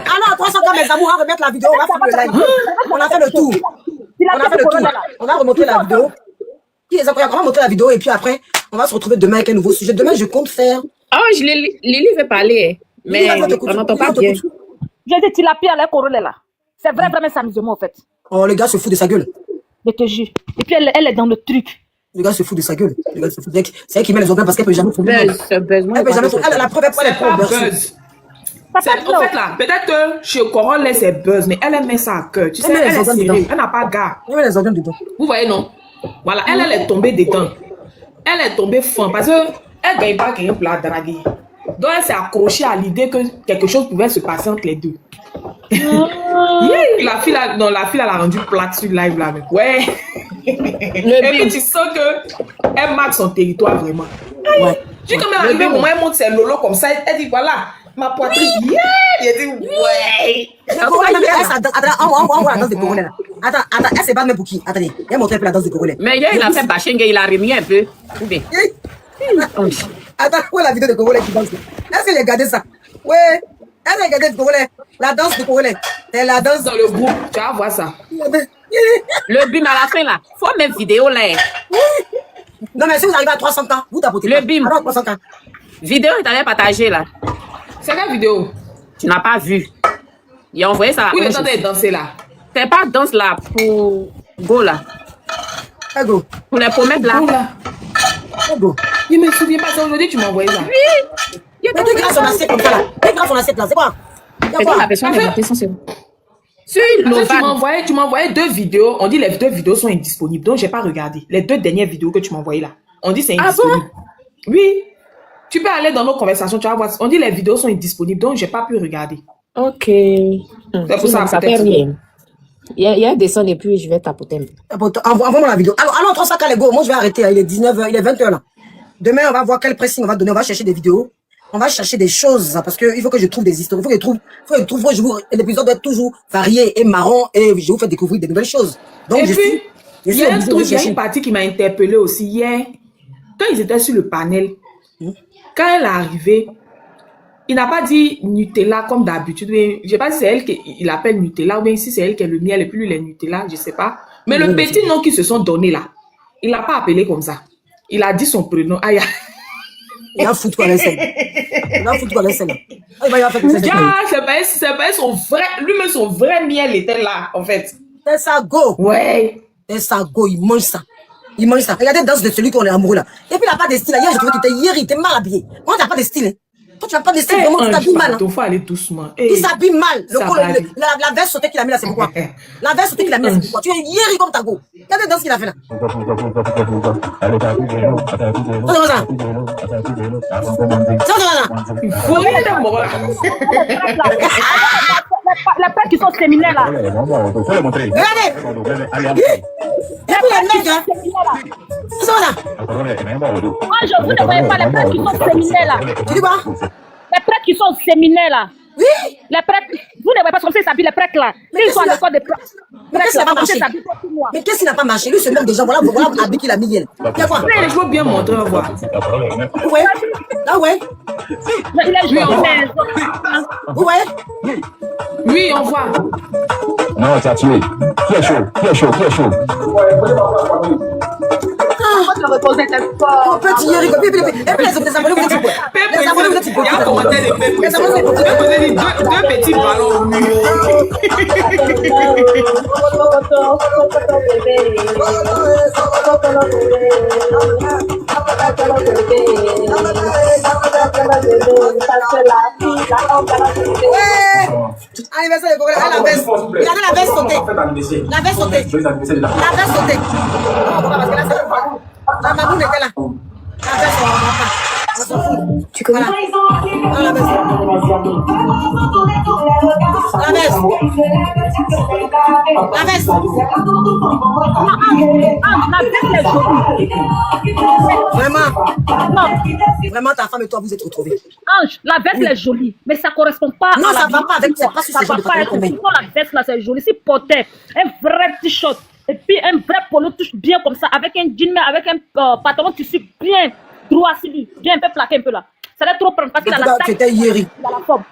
Alors, 300 cas, mes amours, on va remettre la vidéo, on va faire le live. On a fait le tour. Il a On a fait fait le le tour. Corona là. On va remonter la vidéo. Qui est incroyable? On va monter la vidéo et puis après, on va se retrouver demain avec un nouveau sujet. Demain, je compte faire. Ah, Lily veut parler, Lily, mais on t'écoute. on n'entend Lily, pas on bien. t'écoute. J'ai dit, Tilapia, elle est Corona là. C'est vrai, vraiment, c'est amusement en fait. Oh, le gars se fout de sa gueule. Je te jure. Et puis elle est dans le truc. Le gars se fout de sa gueule. Le gars se fout. C'est elle qui met les organes parce qu'elle peut jamais trouver. Buzz, c'est buzz. Moi, Elle peut jamais trouver. Elle, la preuve, elle prend les C'est pas points au buzz. Papa, En fait, là, peut-être que chez Corolle, c'est buzz, mais elle met ça à cœur. Tu sais, met les elle est organes serrée. dedans. Elle n'a pas gars. Elle met les organes dedans. Vous voyez, non? Voilà, elle est tombée dedans. Elle est tombée fin parce qu'elle ne gagne pas quelqu'un pour la draguer. Donc, elle s'est accrochée à l'idée que quelque chose pouvait se passer entre les deux. Yeah, la fille, elle a rendu plate sur le live là. Ouais. Et puis, tu sens qu'elle marque son territoire vraiment. Ouais. Tu sais, quand elle arrive au moment, elle monte ses lolos comme ça. Elle dit voilà, ma poitrine. Yeah! Elle dit ouais. Attends, on voit la danse de Congolais là. Attends, elle se bat même pour qui? Attendez, elle montre un peu la danse de Congolais. Mais hier, il a fait bashing, il a remis un peu. Ou bien. Attends, où est la vidéo de Congolais qui danse là? Est-ce que j'ai regardé ça? Ouais. Est-ce que j'ai regardé le Congolais? La danse de Congolais. C'est la danse Dans le groupe, tu vas voir ça. Le bim à la fin là. Faut même vidéo là. Non, mais si vous arrivez à 300K, vous tapotez. Le bim. Alors, 300K. Vidéo, il t'avait partagé là. C'est quelle vidéo? Tu n'as pas vu. Il a envoyé ça. Oui, le temps de danser là. C'est pas danse là pour go là. Hey, go. Pour les promesses là. Oh là. Hey, go. Je me souviens pas ça aujourd'hui, tu m'as envoyé ça. Oui. Il Mais qui grave son assiette comme ça là? Qui grave son assiette là? C'est quoi? C'est quoi la personne qui a monté son cerveau? Sur Parce que Novan. tu m'as envoyé 2 vidéos. On dit les 2 vidéos sont indisponibles. Donc, j'ai pas regardé. Les 2 dernières vidéos que tu m'as envoyées là. On dit c'est Ah indisponible. Oui. Tu peux aller dans nos conversations, tu vas voir. On dit les vidéos sont indisponibles. Donc, j'ai pas pu regarder. Ok. C'est pour ça, Ça fait peut-être. rien. Il y a des sons et puis je vais tapoter. Envoie-moi la vidéo. Alors, 300K, les go. Moi, je vais arrêter. Il est 19h, il est 20h là. Demain, on va voir quel pressing on va donner. On va chercher des vidéos. On va chercher des choses, parce que il faut que je trouve des histoires. L'épisode doit être toujours varié et marrant et je vous fais découvrir des nouvelles choses. Donc, Et puis, il y a un truc, il y a chercher. une partie qui m'a interpellée aussi hier. Quand ils étaient sur le panel, quand elle est arrivée, il n'a pas dit Nutella comme d'habitude. Je ne sais pas si c'est elle qu'il appelle Nutella ou bien si c'est elle qui est le miel et puis lui, il est Nutella, je ne sais pas. Mais le petit nom qu'ils se sont donné là, il ne l'a pas appelé comme ça. Il a dit son prénom. Aïe. Il va foutre quoi la scène. Il va foutre quoi la scène. Il va faire comme ça. C'est pas son vrai, lui-même son vrai miel était là, en fait. C'est ça, go. Ouais. C'est ça, go. Il mange ça. Il mange ça. Regardez la danse de celui qu'on est amoureux là. Et puis il n'a pas de style. Hier, j'ai trouvé qu'il était mal habillé. Moi, tu n'as pas de style. Toi, tu n'as pas de style. Vraiment, tu t'habilles mal. Il faut aller doucement. Il s'habille mal. Ça va aller. La veste sautée qu'il a mis là, c'est pourquoi? La veste sautée qu'il a mis là, c'est pourquoi? Tu es hier comme ta go. Regardez la danse qu'il a fait là. Les prêtres qui sont séminaires là. Regardez. Et puis les mecs, hein. Ils sont là. Moi, je vous ne voyez pas les prêtres qui sont séminaires là. Tu dis quoi? Les prêtres qui sont séminaires là. Oui. Les prêtres, vous ne voyez pas comme ça, ils s'habillent les prêtres là. Ils sont à l'école des prêtres. Mais qu'est-ce qui n'a pas marché? Mais qu'est-ce qui n'a pas marché? Lui, se moque des gens. Voilà l'habit qu'il a mis hier. Il y a quoi? Il faut bien montrer, on va voir. Ouais. Ah ouais. Il est joué en main. Ouais. Oui, on voit. Non, tu as tué. Qui est chaud? Qui est chaud? Qui est chaud? Oh, petit Eric. Et puis les abonnés, vous êtes quoi? Les abonnés, vous êtes quoi? Il y a un commentaire de Pépé. Les abonnés, vous êtes Pépé dit deux petits ballons au mur. Anniversaire de Congolais. Ah, la veste. Regardez la veste sautée. La veste sautée. La veste sautée. Non, parce que là, c'est la maboune était là. La veste, on ne va pas. On s'en fout. Tu connais? Voilà. La veste. La veste. La veste. Vraiment. Vraiment, ta femme et toi, vous êtes retrouvés. Ange, la veste est jolie, mais ça ne correspond pas Non, à ça la va pas avec. C'est pas ça sur ces va gens de pas être. combien. Pourquoi la veste là c'est joli? Si portait un vrai t-shirt et puis un vrai polo touche bien comme ça, avec un jean, mais avec un pantalon tissu bien droit sur lui, bien un peu plaqué un peu là. Ça va trop prendre parce qu'il a la taille, C'était Yeri. il a la forme.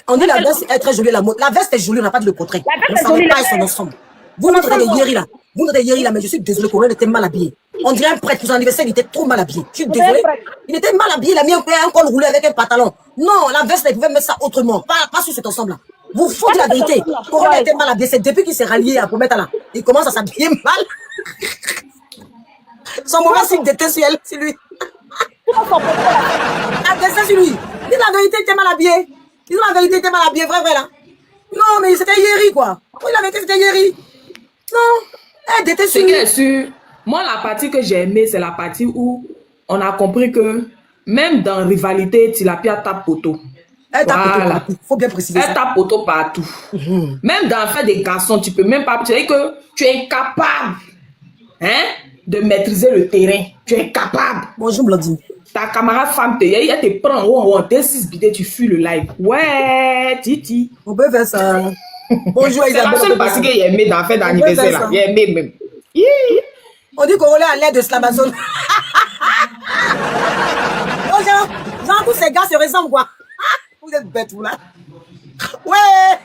On dit la veste est très jolie, la veste est jolie, on n'a pas de le contraire. La veste On est ne jolie, savait pas la son veste. ensemble. Vous nous traitez de Yeri là. Vous nous traitez de Yeri là, mais je suis désolé, Corolin était mal habillé. On dirait un prêtre pour son anniversaire, il était trop mal habillé. Je suis désolé. Il était mal habillé, il a mis un col roulé avec un pantalon. Non, la veste, il pouvait mettre ça autrement. Pas sur cet ensemble là. Vous foutez la vérité. Corolin était mal habillé. C'est depuis qu'il s'est rallié à Prometta là. Il commence à s'habiller mal. Son mauvais signe d'été sur elle, c'est lui. Ah, c'est sur lui. Dis la vérité, il était mal habillé. Dis la vérité, il était mal habillé, vrai là. Non, mais c'était Yeri quoi. Oui, la vérité, c'était Yeri. Non, elle était sur lui. C'est sûr. Moi, la partie que j'ai aimée, c'est la partie où on a compris que même dans rivalité, Tilapia tape poteau. Elle tape poteau partout. Faut bien préciser ça. Elle tape poteau partout. Même dans l'affaire des garçons, tu peux même pas... Tu sais que tu es incapable de maîtriser le terrain. Tu es incapable. Bonjour, Blondine. Ta camarade femme, elle te prend en haut, t'es 6 bidets, tu fuis le live. Ouais, Titi. On peut faire ça. Bonjour, Isabelle. C'est la seule partie qu'il a aimé dans l'affaire d'anniversaire là. Il a aimé même. On dit qu'on roulait à l'aide de Slabazone. Oh, genre, tous ces gars se ressemblent, quoi. Vous êtes bêtes, vous, là. Ouais.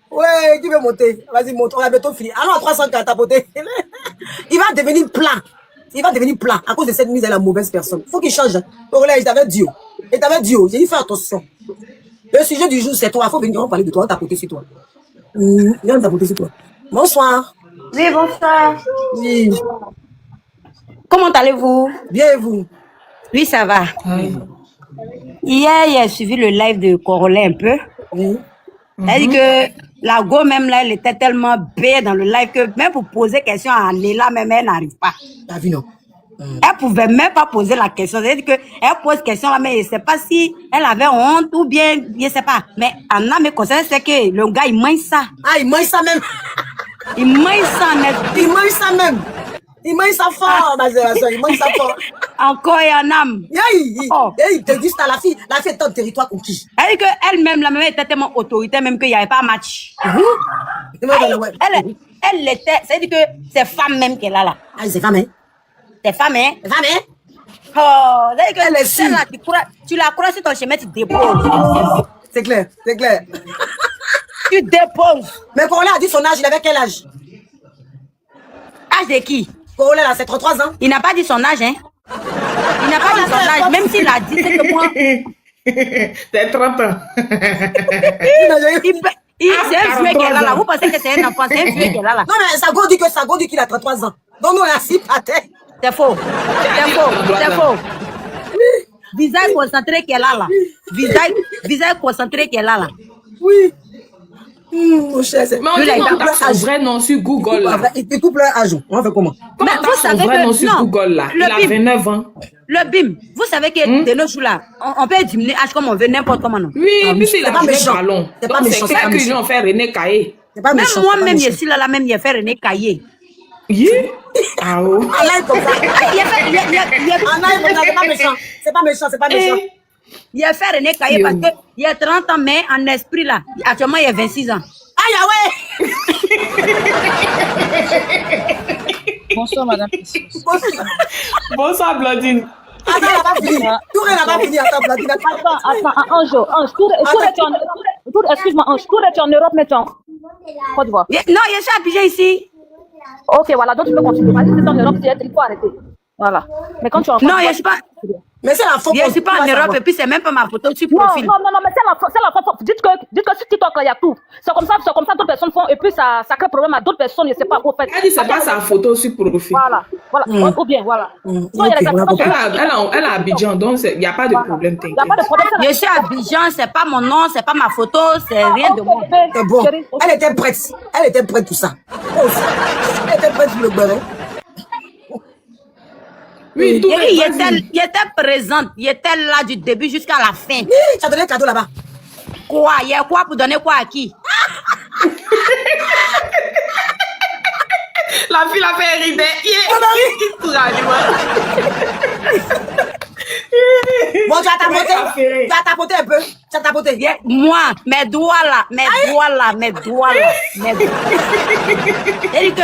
Ouais, qui veut monter? Vas-y, monte. On a bientôt fini. Allons à 304 tapoter. Il va devenir plat. Il va devenir plat à cause de cette mise à la mauvaise personne. Faut qu'il change. Corolin, il t'avait dit. Il t'avait dit. J'ai dit, fais attention. Le sujet du jour, c'est toi. Il faut venir parler de toi. On t'a tapoté sur toi. Viens tapoter sur toi. Bonsoir. Oui, bonsoir. Oui. Comment allez-vous? Bien et vous? Oui, ça va. Oui. Hier, j'ai suivi le live de Corolin un peu. Oui. Elle dit que la go même là, elle était tellement belle dans le live que même pour poser question à Léla, même elle n'arrive pas. T'as vu, non? Elle pouvait même pas poser la question. C'est-à-dire qu'elle pose question là, mais je sais pas si elle avait honte ou bien, je sais pas. Mais Anna me conseille, c'est que le gars, il mange ça. Ah, il mange ça même. Il mange ça même. Il mange ça même. Il mange ça fort, ma génération. Il mange ça fort. Encore et en âme. Il te dit ça, la fille est dans le territoire conquis. Elle dit qu'elle-même, la même était tellement autoritaire, même qu'il n'y avait pas match. Elle était, c'est-à-dire que c'est femme même qu'elle a là. Ah, c'est femme, hein? C'est femme, hein? Femme, hein? Oh, c'est-à-dire que elle est sûre. Tu la crois sur ton chemin, tu déposes. C'est clair, c'est clair. Tu déposes. Mais Corolin a dit son âge, il avait quel âge? Âge de qui? Corolin, là, c'est 33 ans. Il n'a pas dit son âge, hein? Il n'a pas dit son âge, même s'il a dit, c'est que moi... T'as 30 ans. C'est un vieux qu'elle a là. Vous pensez que c'est un enfant, c'est un vieux qu'elle a là. Non, mais Sago dit qu'il a 33 ans. Donc nous, on a 6 patins. C'est faux. C'est faux. C'est faux. Visage concentré qu'elle a là. Visage concentré qu'elle a là. Oui. Mon cher, c'est... Mais on dit qu'on tape son vrai nom sur Google là. Il coupe leur âge. On va faire comment? Mais vous savez son vrai nom sur Google là. Il a 29 ans. Le BIM, vous savez que de nos jours là, on peut diminuer l'âge comme on veut, n'importe comment. Non? Oui, puis c'est pas méchant. C'est pas méchant. C'est que lui ont fait René Caillé. Même moi-même, ici là, même il a fait René Caillé. Ah oh. Allah est comme ça. C'est pas méchant. C'est pas méchant, c'est pas méchant. Il a fait René Caillé parce qu'il a 30 ans, mais en esprit là, actuellement il a 26 ans. Aïe, ouais. Bonsoir, madame. Bonsoir, Blondine. Attends, elle n'a pas fini. Tout elle n'a pas fini. Attends, Blondine. Attends, excuse-moi, Ange, Tour est en Europe, mais tu es en Côte d'Ivoire. Non, je suis à Abidjan ici. Ok, voilà, donc tu peux continuer. Vas-y, c'est en Europe, il faut arrêter. Voilà. Mais quand tu es en Non, je suis pas... Mais c'est la faute. Je suis pas en Europe et puis c'est même pas ma photo sur profil. Non, mais c'est la faute. Dites que sur TikTok, il y a tout. C'est comme ça, d'autres personnes font et puis ça crée problème à d'autres personnes, je sais pas, au fait. Elle dit c'est pas sa photo sur profil. Voilà. Ou bien, voilà. Elle a Abidjan, donc il n'y a pas de problème. Il n'y a pas de problème. Je suis à Abidjan, c'est pas mon nom, c'est pas ma photo, c'est rien de moi. C'est bon. Elle était prête pour ça. Elle était prête pour le beurre. Oui, il était présente, il était là du début jusqu'à la fin. Oui, tu as donné un cadeau là-bas. Quoi? Il y a quoi pour donner quoi à qui? La fille a fait rider. Bon, tu as tapoté un peu. Tu as tapoté. Moi, mes doigts là. Elle dit que...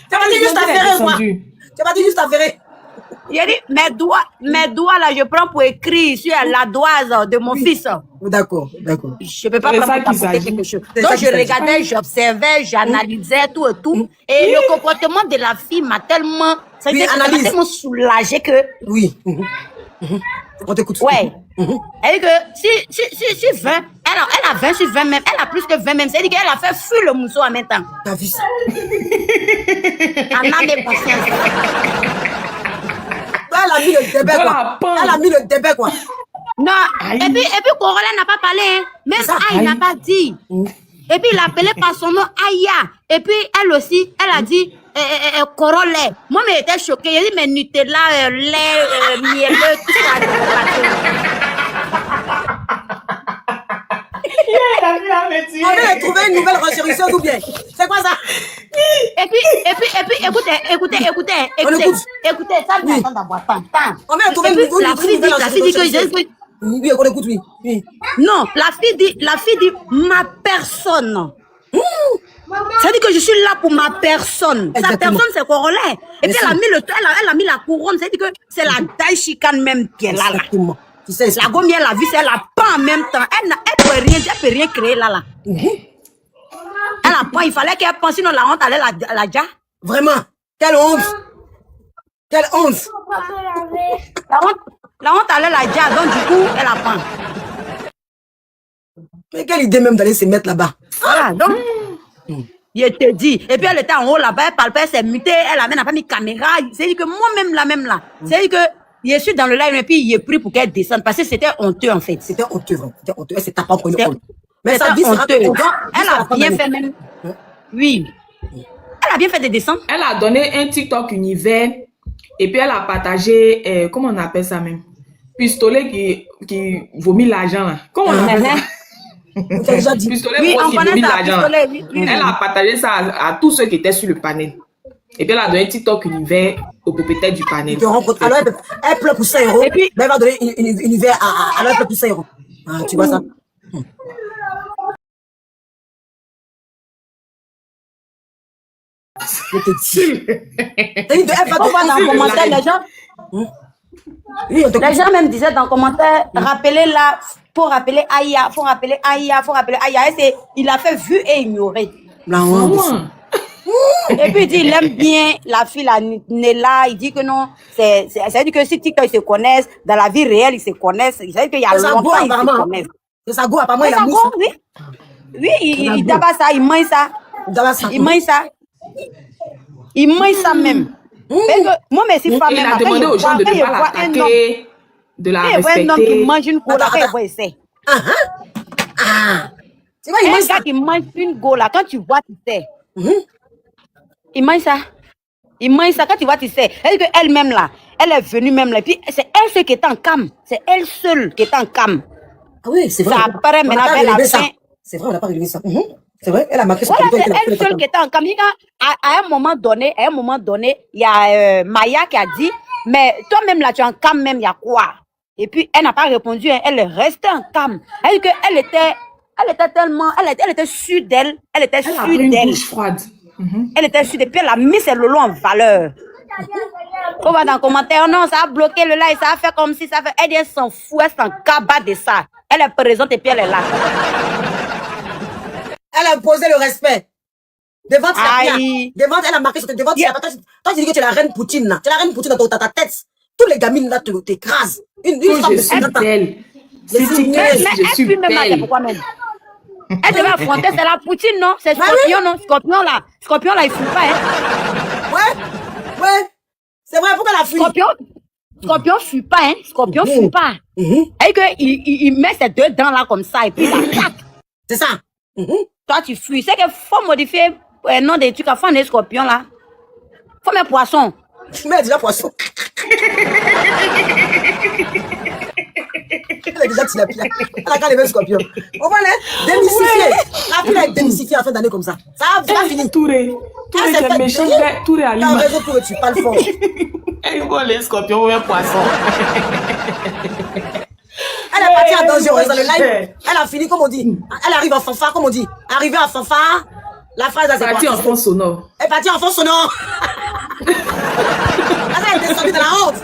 Tu as pas dit juste affairé, quoi. Tu as pas dit juste affairé. J'ai dit, mes doigts là, je prends pour écrire sur la doise de mon fils. D'accord, d'accord. Je peux pas C'est prendre ça pour qu'il t'apporter s'agit. quelque chose. C'est ça Donc, qu'il je s'agit. regardais, j'observais, j'analysais tout et tout. Et le comportement de la fille m'a tellement, ça Oui, veut dire que ça m'a analyse. tellement soulagé que, Oui. On t'écoute. ouais. Elle dit que si 20, elle a 20 sur 20 même, elle a plus que 20 même. C'est-à-dire qu'elle a fait fuir le mousseau en même temps. T'as vu ça? En âme et conscience. Elle a mis le débet, Dans quoi. la pomme. Elle a mis le débet, quoi. Non, et puis Corolla n'a pas parlé, hein. Même C'est ça. Aïe n'a pas dit. Et puis il l'appelait par son nom Aïa. Et puis elle aussi, elle a dit Corolla. Moi, mais j'étais choquée. J'ai dit, mais Nutella, lait, mielleux, tout ça. On vient de trouver une nouvelle renchérisseuse ou bien? C'est quoi ça? Et puis, écoutez, ça me attend d'avoir pas. On vient de trouver une nouvelle renchérisseuse. Oui, on écoute, oui. Oui. Non, la fille dit ma personne. Ça dit que je suis là pour ma personne. Sa Exactement. personne, c'est Corolla. Et puis Merci. elle a mis la couronne. Ça dit que c'est la daishikane même qui est là. Exactement. Tu sais, La gomme, elle a vu, elle a pas en même temps. Elle peut rien créer là. Elle a pas, il fallait qu'elle pense, sinon la honte allait la déjà. vraiment, quelle honte. Quelle honte. La honte allait la déjà, donc du coup, elle a pas. Mais quelle idée même d'aller se mettre là-bas. Voilà, donc, je te dis. Et puis elle était en haut là-bas, elle palpait, elle s'est mutée, elle n'a pas mis caméra. C'est-à-dire que moi-même là, c'est-à-dire que je suis dans le live et puis il est pris pour qu'elle descende parce que c'était honteux en fait. C'était honteux, vraiment. C'était honteux. Elle s'est tapée en prenant C'était- honte. Mais ça C'était dit, c'est honteux. honteux. Donc, elle a bien fait même. Oui. Elle a bien fait de descendre. Elle a donné un TikTok univers et puis elle a partagé, comment on appelle ça même? Pistolet qui vomit l'argent là. Comment on appelle ça? On t'a déjà dit. Pistolet Oui, rose on qui connaît vomit ça, l'argent. pistolet, oui. Elle a partagé ça à tous ceux qui étaient sur le panel. Et puis elle a donné un TikTok univers au propriétaire du panel. Tu te rends compte. Alors, elle pleure pour 5 €. Et puis- mais elle va donner une univers à elle pleure pour 5 €. Ah, tu vois ça? Je te dis. Elle va On voit dans le commentaire, les gens. Oui, on te Les gens même disaient dans le commentaire, rappelez là, faut rappeler Aïa, faut rappeler Aïa. Et il a fait vu et ignoré. La honte. Comment? Et puis il dit, il aime bien la fille, la Nella. Il dit que non, c'est-à-dire que si TikTok ils se connaissent, dans la vie réelle, ils se connaissent. C'est-à-dire qu'il y a C'est sa go, longtemps, ils se apparemment. connaissent. C'est sa go, apparemment, il Mais a ça mis go, ça. oui. Oui, il tabasse ça, il mange ça. Il mange ça. Il mange ça même. Parce que moi, mais si femme Et il même, a quand demandé je aux gens de vois- ne quand pas je vois un homme- l'attaquer, de la quand je vois un homme qui respecter. mange une cola, Attends, quand je attends. vois essaie. Tu vois, il Un mange ça. gars qui mange une go là, quand tu vois, tu sais. Il mange ça. Il mange ça, quand tu vois, tu sais. Elle dit qu'elle-même là, elle est venue même là. Et puis c'est elle seule qui est en cam. C'est elle seule qui est en cam. Ah oui, c'est vrai. Ça apparaît On n'a maintenant pas vers la relevé ça. fin. C'est vrai, on n'a pas relevé ça. C'est vrai, elle a marqué son Voilà, téléphone. c'est elle seule qui était en cam. Il dit qu'à un moment donné, il y a Maya qui a dit, mais toi-même là, tu es en cam même, il y a quoi? Et puis elle n'a pas répondu, hein. Elle est restée en cam. Elle dit qu'elle était tellement, elle était sûre d'elle. Elle était Elle a sûre pris une d'elle. douche froide. Elle était sûre. Et puis elle a mis ses lolos en valeur. On va dans le commentaire, non, ça a bloqué le live, ça a fait comme si ça fait. Elle dit, elle s'en fout, elle s'en cabas de ça. Elle est présente et puis elle est là. Elle a imposé le respect. Devant Aïe. Tia. Devant, elle a marqué sur devant Tia. Toi, tu dis que tu es la reine Poutine, là. Tu es la reine Poutine dans ta tête. Tous les gamines, là, t'écrasent. Une Oh, femme je de suis 50 ans. belle. Je Si suis tu belle. cries, Mais je elle suis fume même, c'est belle. pourquoi même? Elle devait affronter, c'est la Poutine, non? C'est Scorpion, non? Scorpion, là, il fume pas, hein? Ouais. C'est vrai, pourquoi la fille? Scorpion fume pas, hein? Scorpion fume pas. Et il met ses deux dents là comme ça et puis il attaque. C'est ça. Toi, tu fuis. C'est qu'il faut modifier le nom des trucs. Faut un scorpion là. Faut mettre poisson. Mais elle est déjà poisson. Elle est déjà tilapia. Elle a qu'à lever le scorpion. On va les démystifier. La fille a été démystifiée à la fin d'année comme ça. Ça va finir. Touré, Elle s'est c'est fait méchant, griller. Touré T'as Alima. raison, Touré, tu parles fort. Elle voit les scorpions ou un poisson. Elle est partie à dangereuse dans le live. Elle a fini, comme on dit. Elle arrive en fanfare, comme on dit. Arrivée en fanfare. La phrase, elle s'est Parti en partie. fond sonore. Elle est partie en fond sonore. Elle est descendue de la honte.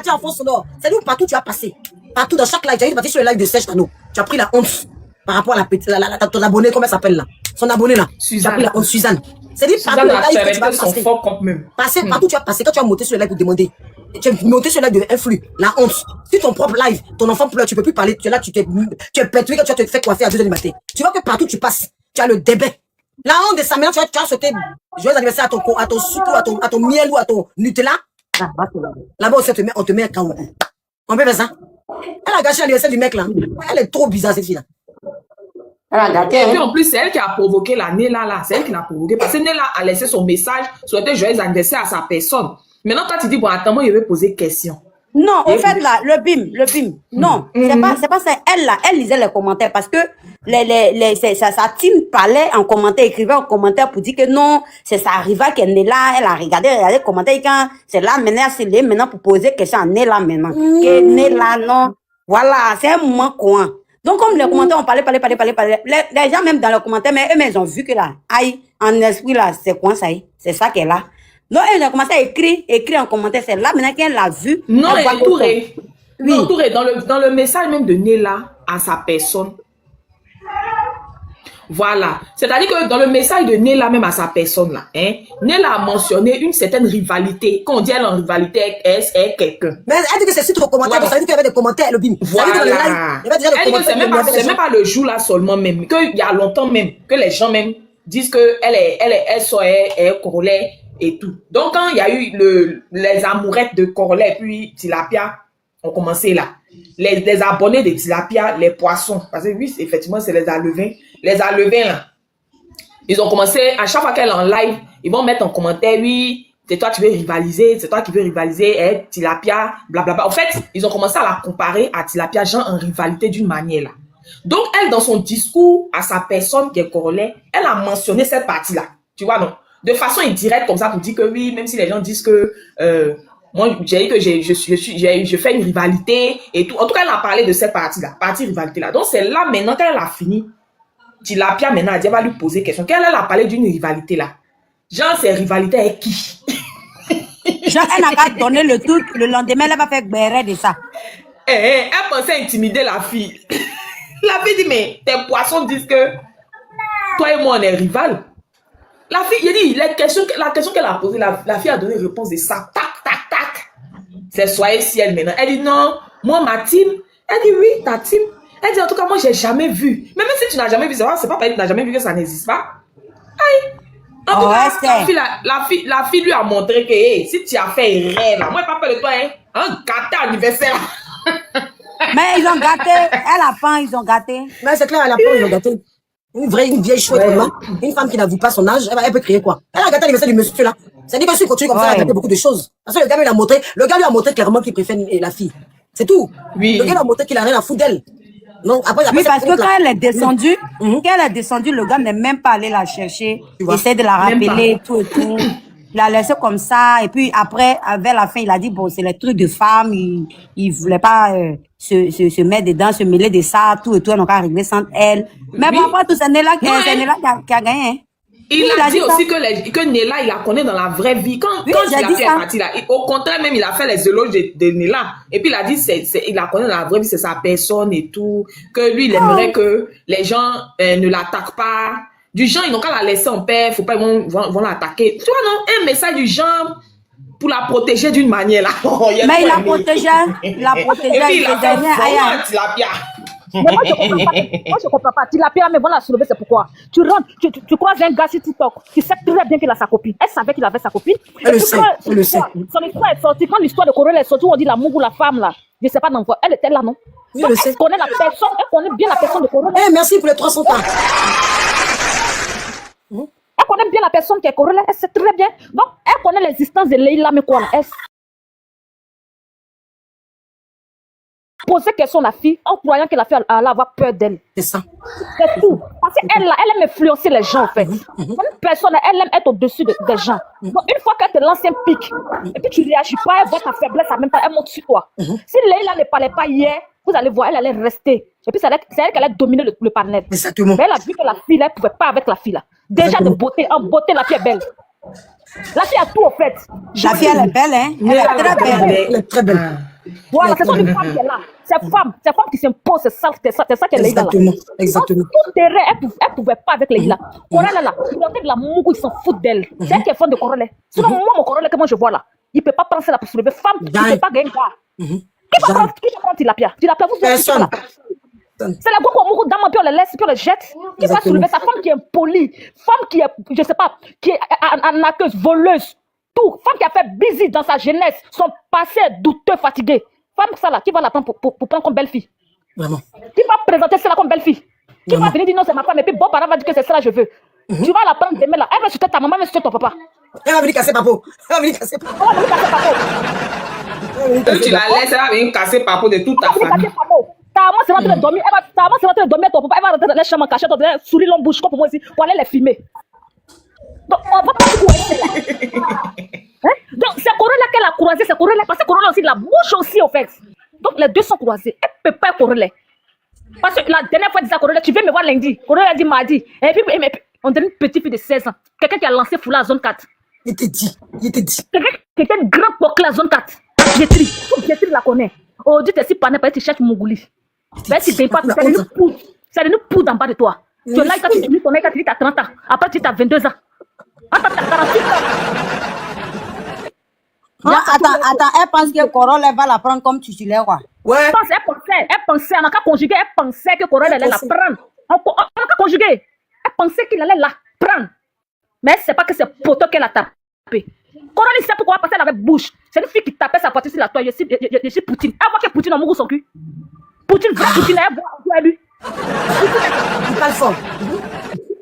tu es en fond sonore. C'est où partout tu as passé. Partout dans chaque live, tu as parti sur le live de Serge Tano. Tu as pris la honte par rapport à la petite, ton abonné, comment elle s'appelle là? Son abonné là. Suzanne. Tu as pris la honte, Suzanne. C'est dit partout Suzanne le a live que tu vas son passer. fort compte même. Partout tu as passé. Quand tu as monté sur le live pour demander. Tu as monté sur le live de influx. La honte. Si ton propre live, ton enfant pleure, tu peux plus parler. Tu es là, tu es pétué quand tu vas te faire coiffer à 2h du matin. Tu vois que partout tu passes, tu as le débet. La honte de ça, maintenant tu vas souhaiter joyeux anniversaire à ton sucre, à ton miel ou à ton Nutella. Là-bas, on te met un KO. On peut faire ça. Elle a gâché l'anniversaire du mec là. Elle est trop bizarre cette fille là. Elle a gâté. Et puis en plus, c'est elle qui a provoqué la Nela là. C'est elle qui l'a provoqué. Parce que Nela a laissé son message, souhaiter joyeux anniversaire à sa personne. Maintenant, toi, tu dis, bon, attends, moi, je vais poser question. Non, au fait, là, le bim. Non, c'est pas ça. Elle, là, elle lisait les commentaires parce que sa team parlait en commentaire, écrivait en commentaire pour dire que non, c'est sa rival qui est là. Elle a regardé les commentaires quand c'est là, maintenant, c'est là, maintenant, pour poser question à Nela maintenant. Que Nela, non. Voilà, c'est un moment coin. Donc, comme les commentaires ont parlé, les gens, même dans les commentaires, mais eux, ils ont vu que là, aïe, en esprit, là, c'est quoi ça y est? C'est ça qu'elle a. Donc, elle a commencé à écrire en commentaire. C'est là, maintenant qu'elle l'a vu. Non, elle et Touré. Oui. Non, Touré, dans le message même de Nela à sa personne. Voilà. C'est-à-dire que dans le message de Nela même à sa personne, là, hein, Nela a mentionné une certaine rivalité. Quand on dit elle est en rivalité avec quelqu'un. Mais elle dit que c'est sur ton commentaire. Voilà. Ça veut dire qu'il y avait des commentaires, le bim. Voilà. Elle dit que c'est même pas le jour là seulement même. Qu'il y a longtemps même. Que les gens même disent que elle est Corolet et tout. Donc, quand il y a eu les amourettes de Corolet et puis Tilapia ont commencé là. Les abonnés de Tilapia, les poissons. Parce que oui, effectivement, c'est les alevins. Les alevins là. Ils ont commencé, à chaque fois qu'elle est en live, ils vont mettre en commentaire, oui, c'est toi qui veux rivaliser, c'est toi qui veux rivaliser, Tilapia, blablabla. En fait, ils ont commencé à la comparer à Tilapia, genre en rivalité d'une manière là. Donc, elle, dans son discours à sa personne qui est Corolet, elle a mentionné cette partie-là. Tu vois, non? De façon indirecte, comme ça, pour dire que oui, même si les gens disent que moi, j'ai dit que je fais une rivalité et tout. En tout cas, elle a parlé de cette partie-là, partie rivalité-là. Donc, c'est là, maintenant, qu'elle a fini. Tilapia, maintenant, elle va lui poser question. Quand elle a parlé d'une rivalité-là, genre, c'est rivalité avec qui? Genre, elle n'a pas donné le truc. Le lendemain, elle va faire béret de ça. Elle pensait intimider la fille. La fille dit, mais tes poissons disent que toi et moi, on est rivales. La fille, il dit, la question qu'elle a posée, la fille a donné réponse de ça. Tac, tac, tac. C'est soyez ciel maintenant. Elle dit, non, moi, ma team. Elle dit, oui, ta team. Elle dit, en tout cas, moi, j'ai jamais vu. Même si tu n'as jamais vu, c'est pas parce que tu n'as jamais vu que ça n'existe pas. Aïe. En tout cas, la fille lui a montré que, hey, si tu as fait rêve, moi, je pas peur de toi, hein. Un gâteau anniversaire. Mais ils ont gâté. Elle a faim, ils ont gâté. Mais c'est clair, elle a faim, ils ont gâté. Une vieille chouette comme moi, une femme qui n'avoue pas son âge, elle peut crier quoi? Elle a gâté l'anniversaire du monsieur là. Ça dit que si il continue comme ça, elle a gâté beaucoup de choses. Parce que le gars lui a montré clairement qu'il préfère la fille. C'est tout. Oui. Le gars lui a montré qu'il a rien à foutre d'elle. Non, après, oui, parce que quand elle est descendue, le gars n'est même pas allé la chercher. Il essaie de la rappeler, tout et tout. Il l'a laissé comme ça. Et puis après, vers la fin, il a dit, bon, c'est les trucs de femmes. Il voulait pas se mettre dedans, se mêler de ça, tout et tout. Elle n'a pas réglé sans elle. Mais bon, après tout, c'est Nela qui a gagné. Hein. Il a dit aussi que Nela, il la connaît dans la vraie vie. Quand il a fait partie là, au contraire même, il a fait les éloges de Nela. Et puis il a dit, il la connaît dans la vraie vie, c'est sa personne et tout. Que lui, il aimerait que les gens ne l'attaquent pas. Du genre, ils n'ont qu'à la laisser en paix, faut pas, ils vont l'attaquer. Tu vois, non? Un message du genre pour la protéger d'une manière là. Mais il la protégeait. Et puis il a fait vraiment Tilapia. Mais moi, je comprends pas. Tilapia, mais bon, la soulever, c'est pourquoi. Tu rentres, tu croises un gars sur TikTok qui sait très bien qu'il a sa copine. Elle savait qu'il avait sa copine. Elle le sait. Son histoire est sortie. Quand l'histoire de Corolla est sortie, on dit l'amour ou la femme là. Je sais pas d'envoi. Elle était là, non? Donc, elle connaît la personne, elle connaît bien la personne de Corolla. Merci pour les 300 ans. Elle connaît bien la personne qui est Corolla, elle sait très bien. Donc, elle connaît l'existence de Leila, mais quoi là? Elle poser question à la fille en croyant que la fille allait avoir peur d'elle. C'est ça. C'est tout. Parce qu'elle aime influencer les gens, en fait. Une personne, elle aime être au-dessus des gens. Donc, une fois qu'elle te lance un pic, et puis tu ne réagis pas, elle voit ta faiblesse, en même temps, elle monte sur toi. Si Leila ne parlait pas hier, vous allez voir, elle allait rester. Et puis, c'est elle qui allait dominer le panel. Exactement. Mais elle a vu que la fille, elle ne pouvait pas avec la fille, là. Déjà de beauté, en beauté, la fille est belle. La fille a tout, en fait. La fille, elle est belle, hein? Elle est très belle. Elle est très belle. Voilà, c'est une femme qui est là. C'est femme qui s'impose, c'est ça qu'elle est là. Exactement, exactement. Dans tout terrain, elle pouvait pas avec les là. Corole là, il y a de la mougou, ils s'en foutent d'elle. C'est elle qui est fan de Corole. Sinon, moi, mon Corole que moi je vois là, il peut pas prendre ça là pour soulever. Femme, il peut pas gagner gars. Qui va prendre Tilapia? Tilapia, vous Personne. C'est la go qu'on dans mon pied, on les laisse, puis on les jette. Qui va soulever sa femme qui est impolie, femme qui est, je sais pas, qui est arnaqueuse, voleuse, tout. Femme qui a fait busy dans sa jeunesse, son passé douteux, fatigué. Femme ça là, qui va la prendre pour prendre comme belle-fille? Vraiment. Qui va présenter cela comme belle-fille? Qui va venir dire non, c'est ma femme, et puis bon parent va dire que c'est ça que je veux. Tu vas la prendre demain là, elle va soutenir ta maman, elle va soutenir ton papa. Elle va venir casser papo. Elle va venir casser papo. Elle va venir casser papo. Tu la laisses, elle va venir casser papo de toute ta famille. Ta maman c'est rentrée dormir, ta maman c'est rentrée dormir, ton papa, elle va rentrer dans les chambres cachées, ton papa souris l'homme bouche, comme pour moi ici, pour aller les filmer. Donc on va pas beaucoup rester là. Donc c'est Corole qu'elle a croisé, c'est Corole parce que Corole aussi la bouche aussi au fait. Donc les deux sont croisés, elle peut pas Corole. Parce que la dernière fois, elle disait à Corole, tu viens me voir lundi. Corole a dit mardi. Et puis on dirait une petite fille de 16 ans. Quelqu'un qui a lancé Foula à zone 4. Il était dit. Quelqu'un de grand pour la zone 4. Pietri la connaît. Oh, Dieu, t'es si pané, parce que tu cherches Mougouli. Ben, tu ne pas, c'est une poudre en bas de toi. Tu es là, quand tu dis ton mec, quand tu dis t'as 30 ans. Après, tu as 22 ans. Après, tu as 48 ans. Attends, elle pense que Corole va la prendre comme titulaire, quoi. Ouais. Elle pensait, on a qu'à conjuguer, elle pensait que Corole allait la prendre. On a qu'à conjuguer. Elle pensait qu'il allait la prendre. Mais c'est pas que c'est poteau qu'elle a tapé. Corole, il sait pourquoi, parce qu'elle avait bouche. C'est une fille qui tapait sa poitrine sur la toile. Je suis Poutine. Elle voit que Poutine a mouru son cul. Poutine, vrai Poutine, elle voit lui. Il parle fort.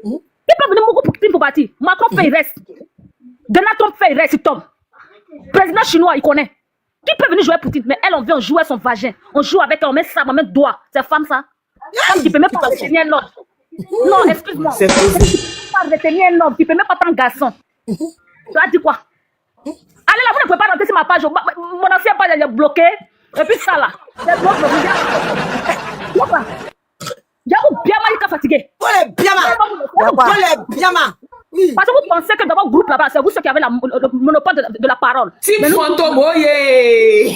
Il peut venir mourir Poutine pour bâtir. Macron fait, il reste. Donald Trump fait, il reste, il tombe. Président chinois, il connaît. Qui peut venir jouer Poutine? Mais elle, on vient jouer son vagin. On joue avec elle, on met ça, on met doigt. C'est femme, ça. Femme qui peut même pas retenir un homme. Non, excuse-moi. C'est possible. Pas retenir un homme, qui peut même pas prendre garçon. Tu as dit quoi? Allez là, vous ne pouvez pas rentrer sur ma page. Mon ancien page, elle est bloquée. Et puis ça là. C'est bloqué. J'avoue bien mal, il est fatigué. On est bien mal. Oui. Parce que vous pensez que dans votre groupe là-bas, c'est vous ceux qui avez le monopole de la parole. Team Fantôme, oh yeah!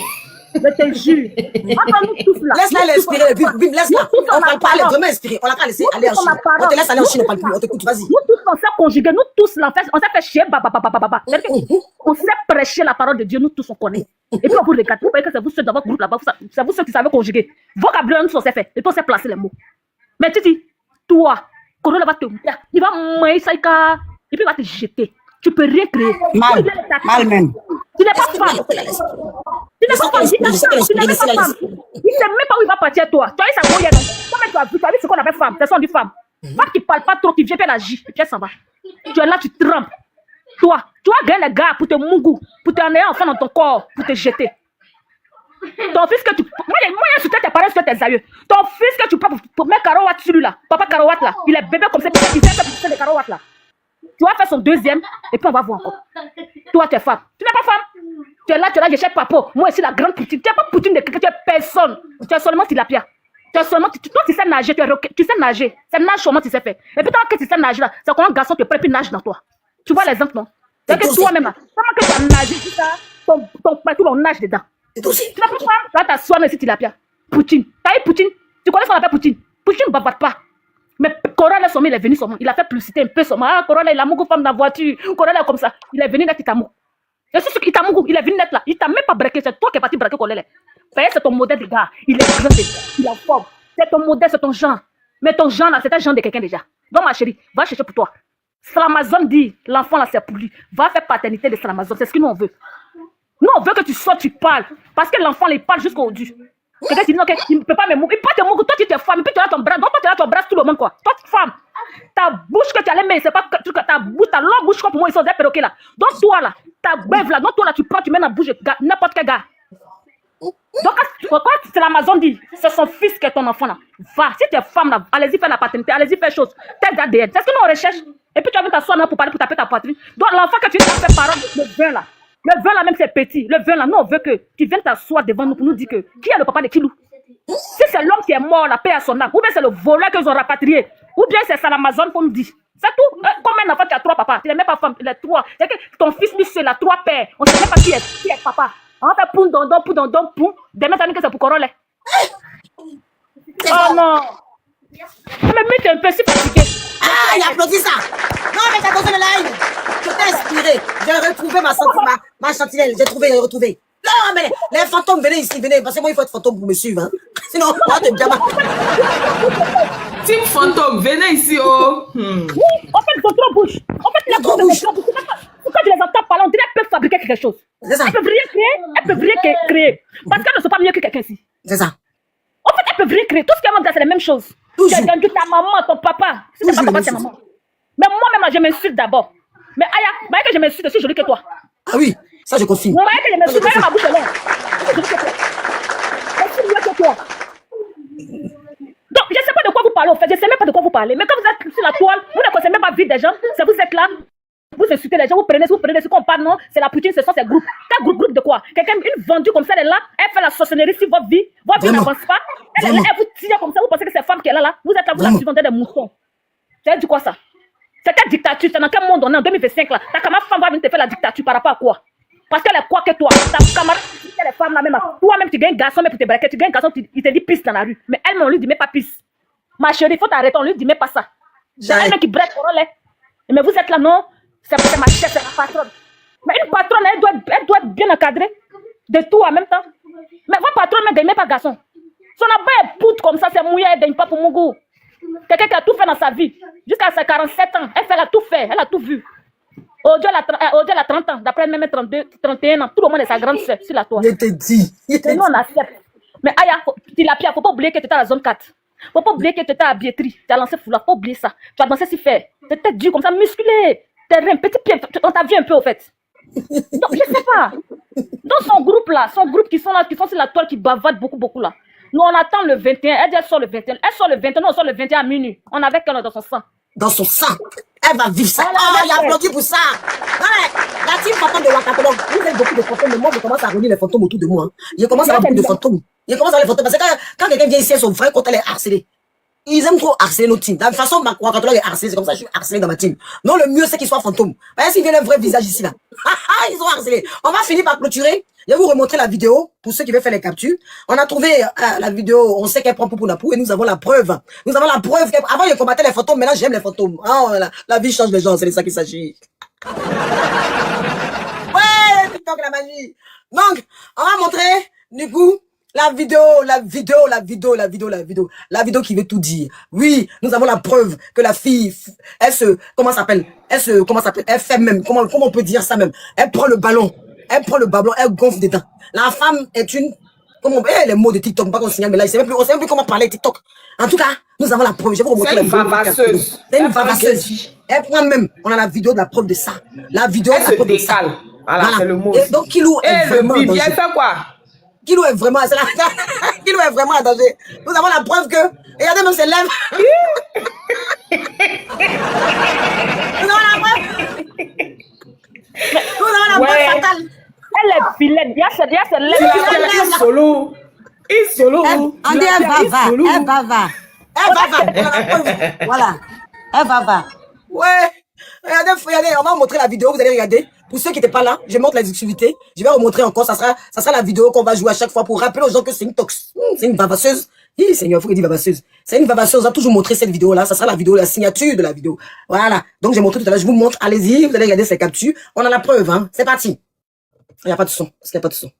Je te jure. Attends-nous tous là. Laisse-la l'inspirer. Laisse-la. On ne parle pas, elle est vraiment inspirée. On l'a pas laissé aller en Chine. On te laisse aller en Chine, on ne parle plus. On t'écoute, vas-y. Nous tous, on s'est conjugués. Nous tous, on s'est fait chier. On s'est prêché la parole de Dieu. Nous tous, on connaît. Et puis on vous regarde. Vous voyez que c'est vous ceux dans votre groupe là-bas. C'est vous ceux qui savez conjuguer. Vocabulaire, nous, on s'est fait. Et puis on s'est placé les mots. Mais tu dis, toi, Corole va te. Il va manger ça. Et puis il va te jeter. Tu peux rien créer. Mal même. Tu n'es pas femme. Tu n'es pas femme. Tu n'es pas femme. Il ne sait même pas où il va partir, toi. Tu as eu sa goye, non? Comment tu as vu ce qu'on appelle femme? C'est son du femme. Femme qui ne parle pas trop, qui vient faire la J. Et puis elle s'en va. Tu es là, tu trempes. Toi, tu vas gagner les gars pour te mougou, pour t'emmener enfant dans ton corps, pour te jeter. Ton fils que tu. Moi, je soutiens tes parents sur tes aïeux. Ton fils que tu prends pour mettre Karowatt sur lui là. Papa Karowatt là. Il est bébé comme ça. Il sait que tu fais des Karowatt là. Tu vas faire son deuxième, et puis on va voir encore. Toi, tu es femme. Tu n'es pas femme. Tu es là, je cherche papa. Moi aussi, la grande Poutine. Tu n'es pas Poutine de quelqu'un, tu es personne. Tu es seulement Tilapia. Tu es seulement. Toi, tu sais nager, tu sais nager. C'est nage comment tu sais faire. Et puis, toi, que tu sais nager là, c'est quand un garçon te prend et puis nage dans toi. Tu vois l'exemple, non? C'est que toi-même, comment que tu as nagé, tout ça, ton tout on nage dedans. Tu n'es pas femme. Là, tu as soin aussi Tilapia. Poutine. Tu as eu Poutine. Tu connais ce qu'on appelle Poutine? Poutine ne bavarde pas. Mais Corole, il est venu seulement. Il a fait publicité un peu seulement. Ah, Corole, il a mougou femme dans la voiture. Corole, comme ça. Il est venu net, il t'a mougou. Je suis sûr qu'il t'a mougou. Il est venu net là. Il t'a même pas braqué. C'est toi qui es parti braquer Corole. C'est ton modèle de gars. Il est grand, il est fort. C'est ton modèle, c'est ton genre. Mais ton genre là, c'est un genre de quelqu'un déjà. Donc, ma chérie, va chercher pour toi. Salamazon dit, l'enfant là, c'est pour lui. Va faire paternité de Salamazon. C'est ce que nous on veut. Nous, on veut que tu sortes, tu parles. Parce que l'enfant, il parle jusqu'au dû. Quelqu'un qui dit non, il ne peut pas me mourir. Il peut te mourir. Toi, tu es femme. Et puis tu as ton bras. Donc, toi, tu as ton bras tout le monde, quoi. Toi, tu es femme. Ta bouche que tu allais mettre, c'est pas ta bouche, ta longue bouche comme pour moi, ils sont des perroquets là. Donc, toi, là, ta beuve là, donc, toi, là, tu prends, tu mets dans la bouche de n'importe quel gars. Donc, quand c'est l'Amazon dit, c'est son fils qui est ton enfant là. Va. Si tu es femme là, allez-y faire la paternité, allez-y faire chose. T'es ADN. C'est ce que nous on recherche. Et puis, tu vas venir t'asseoir là pour parler, pour taper ta poitrine. Donc, l'enfant que tu as fait parole, le vin là. Le vin là, même c'est petit. Le vin là, nous, on veut que tu viennes t'asseoir devant nous pour nous dire que qui est le papa de Kilou? Si c'est l'homme qui est mort, la paix à son âme, ou bien c'est le voleur qu'ils ont rapatrié, ou bien c'est Salamazon qu'on nous dit. C'est tout. Comme un enfant qui a 3 papas, tu n'es même pas femme, il a 3. C'est que ton fils, lui, c'est la 3 pères. On ne sait même pas qui est papa. On fait pour dondon, pour. Demain, t'as dit que c'est pour Corolle. Oh non. Mais t'es un peu si fatigué. Ah, il applaudit ça. Non, mais t'as posé le live. Je t'ai inspiré. J'ai retrouvé ma sentinelle. J'ai retrouvé. Non, mais les fantômes, venez ici, venez. Parce que moi, il faut être fantôme pour me suivre. Hein. Sinon, moi, t'es bien mal. Team fantôme, venez ici, oh. Oui, en fait, ils ont trop bouche. En fait, les gros bouche. Quand je les entends parler, on dirait qu'elles peuvent fabriquer quelque chose. C'est ça. Elles peuvent rien créer. Parce qu'elles ne sont pas mieux que quelqu'un ici. C'est ça. En fait, elles peuvent rien créer. Tout ce qu'elles vont dire, c'est les mêmes choses. Tu as vendu ta maman, ton papa. Si c'est pas papa, c'est maman. Mais moi-même, là, je m'insulte d'abord. Mais Aya, voyez que je m'insulte, je suis jolie que toi. Ah oui, ça je confirme. Vous voyez que je m'insulte, voyez ma bouche est longue. Je suis jolie que toi. Je suis mieux que toi. Donc, je ne sais pas de quoi vous parlez, en fait. Je ne sais même pas de quoi vous parlez. Mais quand vous êtes sur la toile, vous ne connaissez même pas la vie des gens. C'est vous êtes là. Vous insultez les gens, vous prenez ce qu'on parle, non? C'est la poutine, ce sont ces groupes. Quel groupe de quoi? Quelqu'un, une vendue comme ça, elle est là, elle fait la sorcellerie sur votre vie n'avance pas. Elle vous tire comme ça, vous pensez que c'est femme qui est là, vous êtes là, vous la suivez des moussons. Ça veut dire quoi ça? C'est quelle dictature? C'est dans quel monde on est en 2025 là? Ta camarade femme va venir te faire la dictature par rapport à quoi? Parce qu'elle est quoi que toi? Ta camarade, elle est femme là même. Toi-même, tu gagnes un garçon, mais pour te braquer, tu gagnes un garçon, il te dit pisse dans la rue. Mais elle, on lui dit, mais pas pisse. Ma chérie, il faut t'arrêter, on lui dit, mais pas ça. C'est elle qui braque, mais vous êtes là, non? C'est ma chef, c'est ma patronne. Mais une patronne, elle doit être bien encadrée de tout en même temps. Mais votre patronne ne gagne pas garçon. Son abat est poudre comme ça, c'est mouillé, elle ne gagne pas pour mon goût. Quelqu'un qui a tout fait dans sa vie. Jusqu'à ses 47 ans, elle a tout fait, elle a tout vu. Aujourd'hui, elle a 30 ans, d'après même 32, 31 ans. Tout le monde est sa grande soeur sur la toile. Je te dis. Et nous, on accepte. Mais Aya, Tilapia, il ne faut pas oublier que tu étais à la zone 4. Il ne faut pas oublier que tu étais à Bietri. Tu as lancé Foula, il ne faut pas oublier ça. Tu as dansé si fait. Tu étais dur comme ça, musclé. Terrain, petit pied, on t'a vu un peu au fait. Donc je sais pas. Dans son groupe là, son groupe qui sont là, qui sont sur la toile, qui bavardent beaucoup là. Nous on attend le 21, elle dit elle sort le 21. Elle sort le 21, nous on sort le 21 à minuit. On avait qu'elle dans son sang. Dans son sang. Elle va vivre ça. Ah, il a applaudi pour ça. Ouais, la team fantôme de Wakatolong. Vous avez beaucoup de fantômes, mais moi je commence à relire les fantômes autour de moi. Hein. Je commence à avoir beaucoup de fantômes. Je commence à avoir les fantômes. Parce que quand quelqu'un vient ici, elles sont vraies quand elle est harcelée. Ils aiment trop harceler nos teams. De la façon, Wakatolong est harcelé, c'est comme ça que je suis harcelé dans ma team. Non, le mieux, c'est qu'ils soient fantômes. Voyez s'il vient un vrai visage ici, là. Ils ont harcelé. On va finir par clôturer. Je vais vous remontrer la vidéo pour ceux qui veulent faire les captures. On a trouvé la vidéo, on sait qu'elle prend pour Napou et nous avons la preuve. Nous avons la preuve qu'avant, je combattais les fantômes, maintenant, j'aime les fantômes. Oh, la vie change les gens, c'est de ça qu'il s'agit. Ouais, TikTok, la magie. Donc, on va montrer, du coup, la vidéo qui veut tout dire. Oui, nous avons la preuve que la fille, elle fait même, comment on peut dire ça même? Elle prend le ballon, elle gonfle dedans. La femme est une, les mots de TikTok, pas qu'on signale, mais là, on sait même plus comment parler TikTok. En tout cas, nous avons la preuve. Je vais vous montrer la vidéo. C'est une vavasseuse. Elle prend même, on a la vidéo de la preuve de ça. La vidéo de la preuve de ça. Voilà, c'est le mot. Et donc, Kilou est vraiment en danger. Elle fait quoi? Kilou est vraiment en danger. Nous avons la preuve que, regardez même ses lèvres. Nous avons la preuve. Nous avons la preuve fatale. Elle est vilaine. Il y a ses lèvres. Il est solo. Elle va. Voilà. Elle va. Ouais. Regardez, on va vous montrer la vidéo, vous allez regarder. Pour ceux qui n'étaient pas là, je montre les activités. Je vais vous montrer encore, ça sera la vidéo qu'on va jouer à chaque fois pour rappeler aux gens que c'est une tox. C'est une vavasseuse. Oui, Seigneur, il faut qu'il dise vavasseuse. C'est une vavasseuse, on a toujours montré cette vidéo-là. Ça sera la vidéo, la signature de la vidéo. Voilà. Donc, j'ai montré tout à l'heure, je vous montre. Allez-y, vous allez regarder ces captures. On a la preuve, hein. C'est parti. Il n'y a pas de son. Est-ce qu'il n'y a pas de son?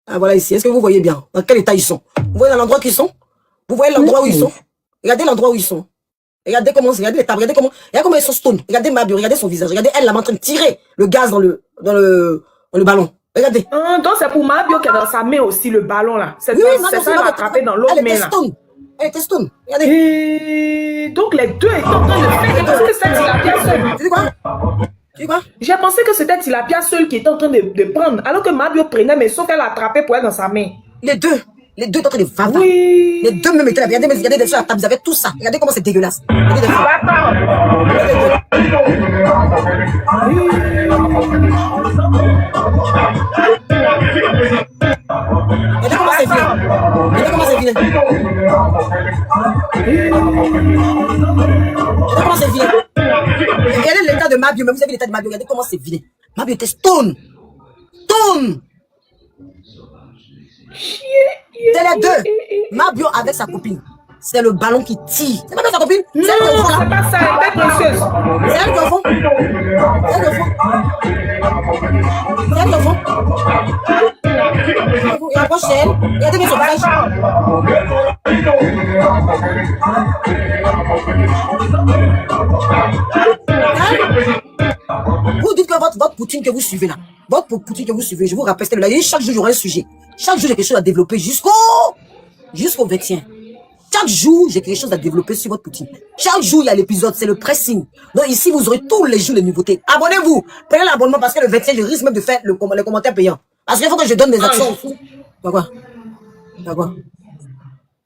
Ah, voilà ici. Est-ce que vous voyez bien? Dans quel état ils sont? Vous voyez l'endroit qu'ils sont? Vous voyez l'endroit où ils sont? Regardez l'endroit où ils sont. Regardez comment ils sont stone. Regardez Mabio, regardez son visage. Regardez elle là en train de tirer le gaz dans le ballon. Regardez. Donc c'est pour Mabio qui est dans sa main aussi le ballon là. C'est ça elle a attrapé dans l'autre main là. Elle était stone. Regardez. Et donc les deux étaient en train de faire parce que c'était Tilapia seul. Tu dis quoi? J'ai pensé que c'était Tilapia seul qui était en train de prendre alors que Mabio prenait mais sauf qu'elle attrapait pour elle dans sa main. Les deux étaient en train de vava. Oui. Les deux même étaient là. Regardez sur la table, vous avez tout ça. Regardez comment c'est dégueulasse. Regardez comment c'est vilain. Regardez comment c'est vilain. Regardez l'état de Mabio, mais vous avez l'état de Mabio. Regardez comment c'est vilain. Mabio était stone. C'est les deux. Mabio avec sa copine. C'est le ballon qui tire. C'est pas sa copine? Non, C'est elle qui est au fond, là. c'est pas ça, elle est précieuse. C'est elle qui est au fond. C'est elle qui est au fond. C'est elle qui est au fond. Il rapproche chez elle. Regardez bien son visage. Vous dites que votre Poutine que vous suivez là, votre Poutine que vous suivez, je vous rappelle, chaque jour il y aura un sujet. Chaque jour j'ai quelque chose à développer jusqu'au 21. Chaque jour j'ai quelque chose à développer sur votre Poutine. Chaque jour il y a l'épisode, c'est le pressing. Donc ici vous aurez tous les jours les nouveautés. Abonnez-vous, prenez l'abonnement parce que le 21 je risque même de faire les commentaires payants. Parce qu'il faut que je donne des actions aussi. D'accord. D'accord.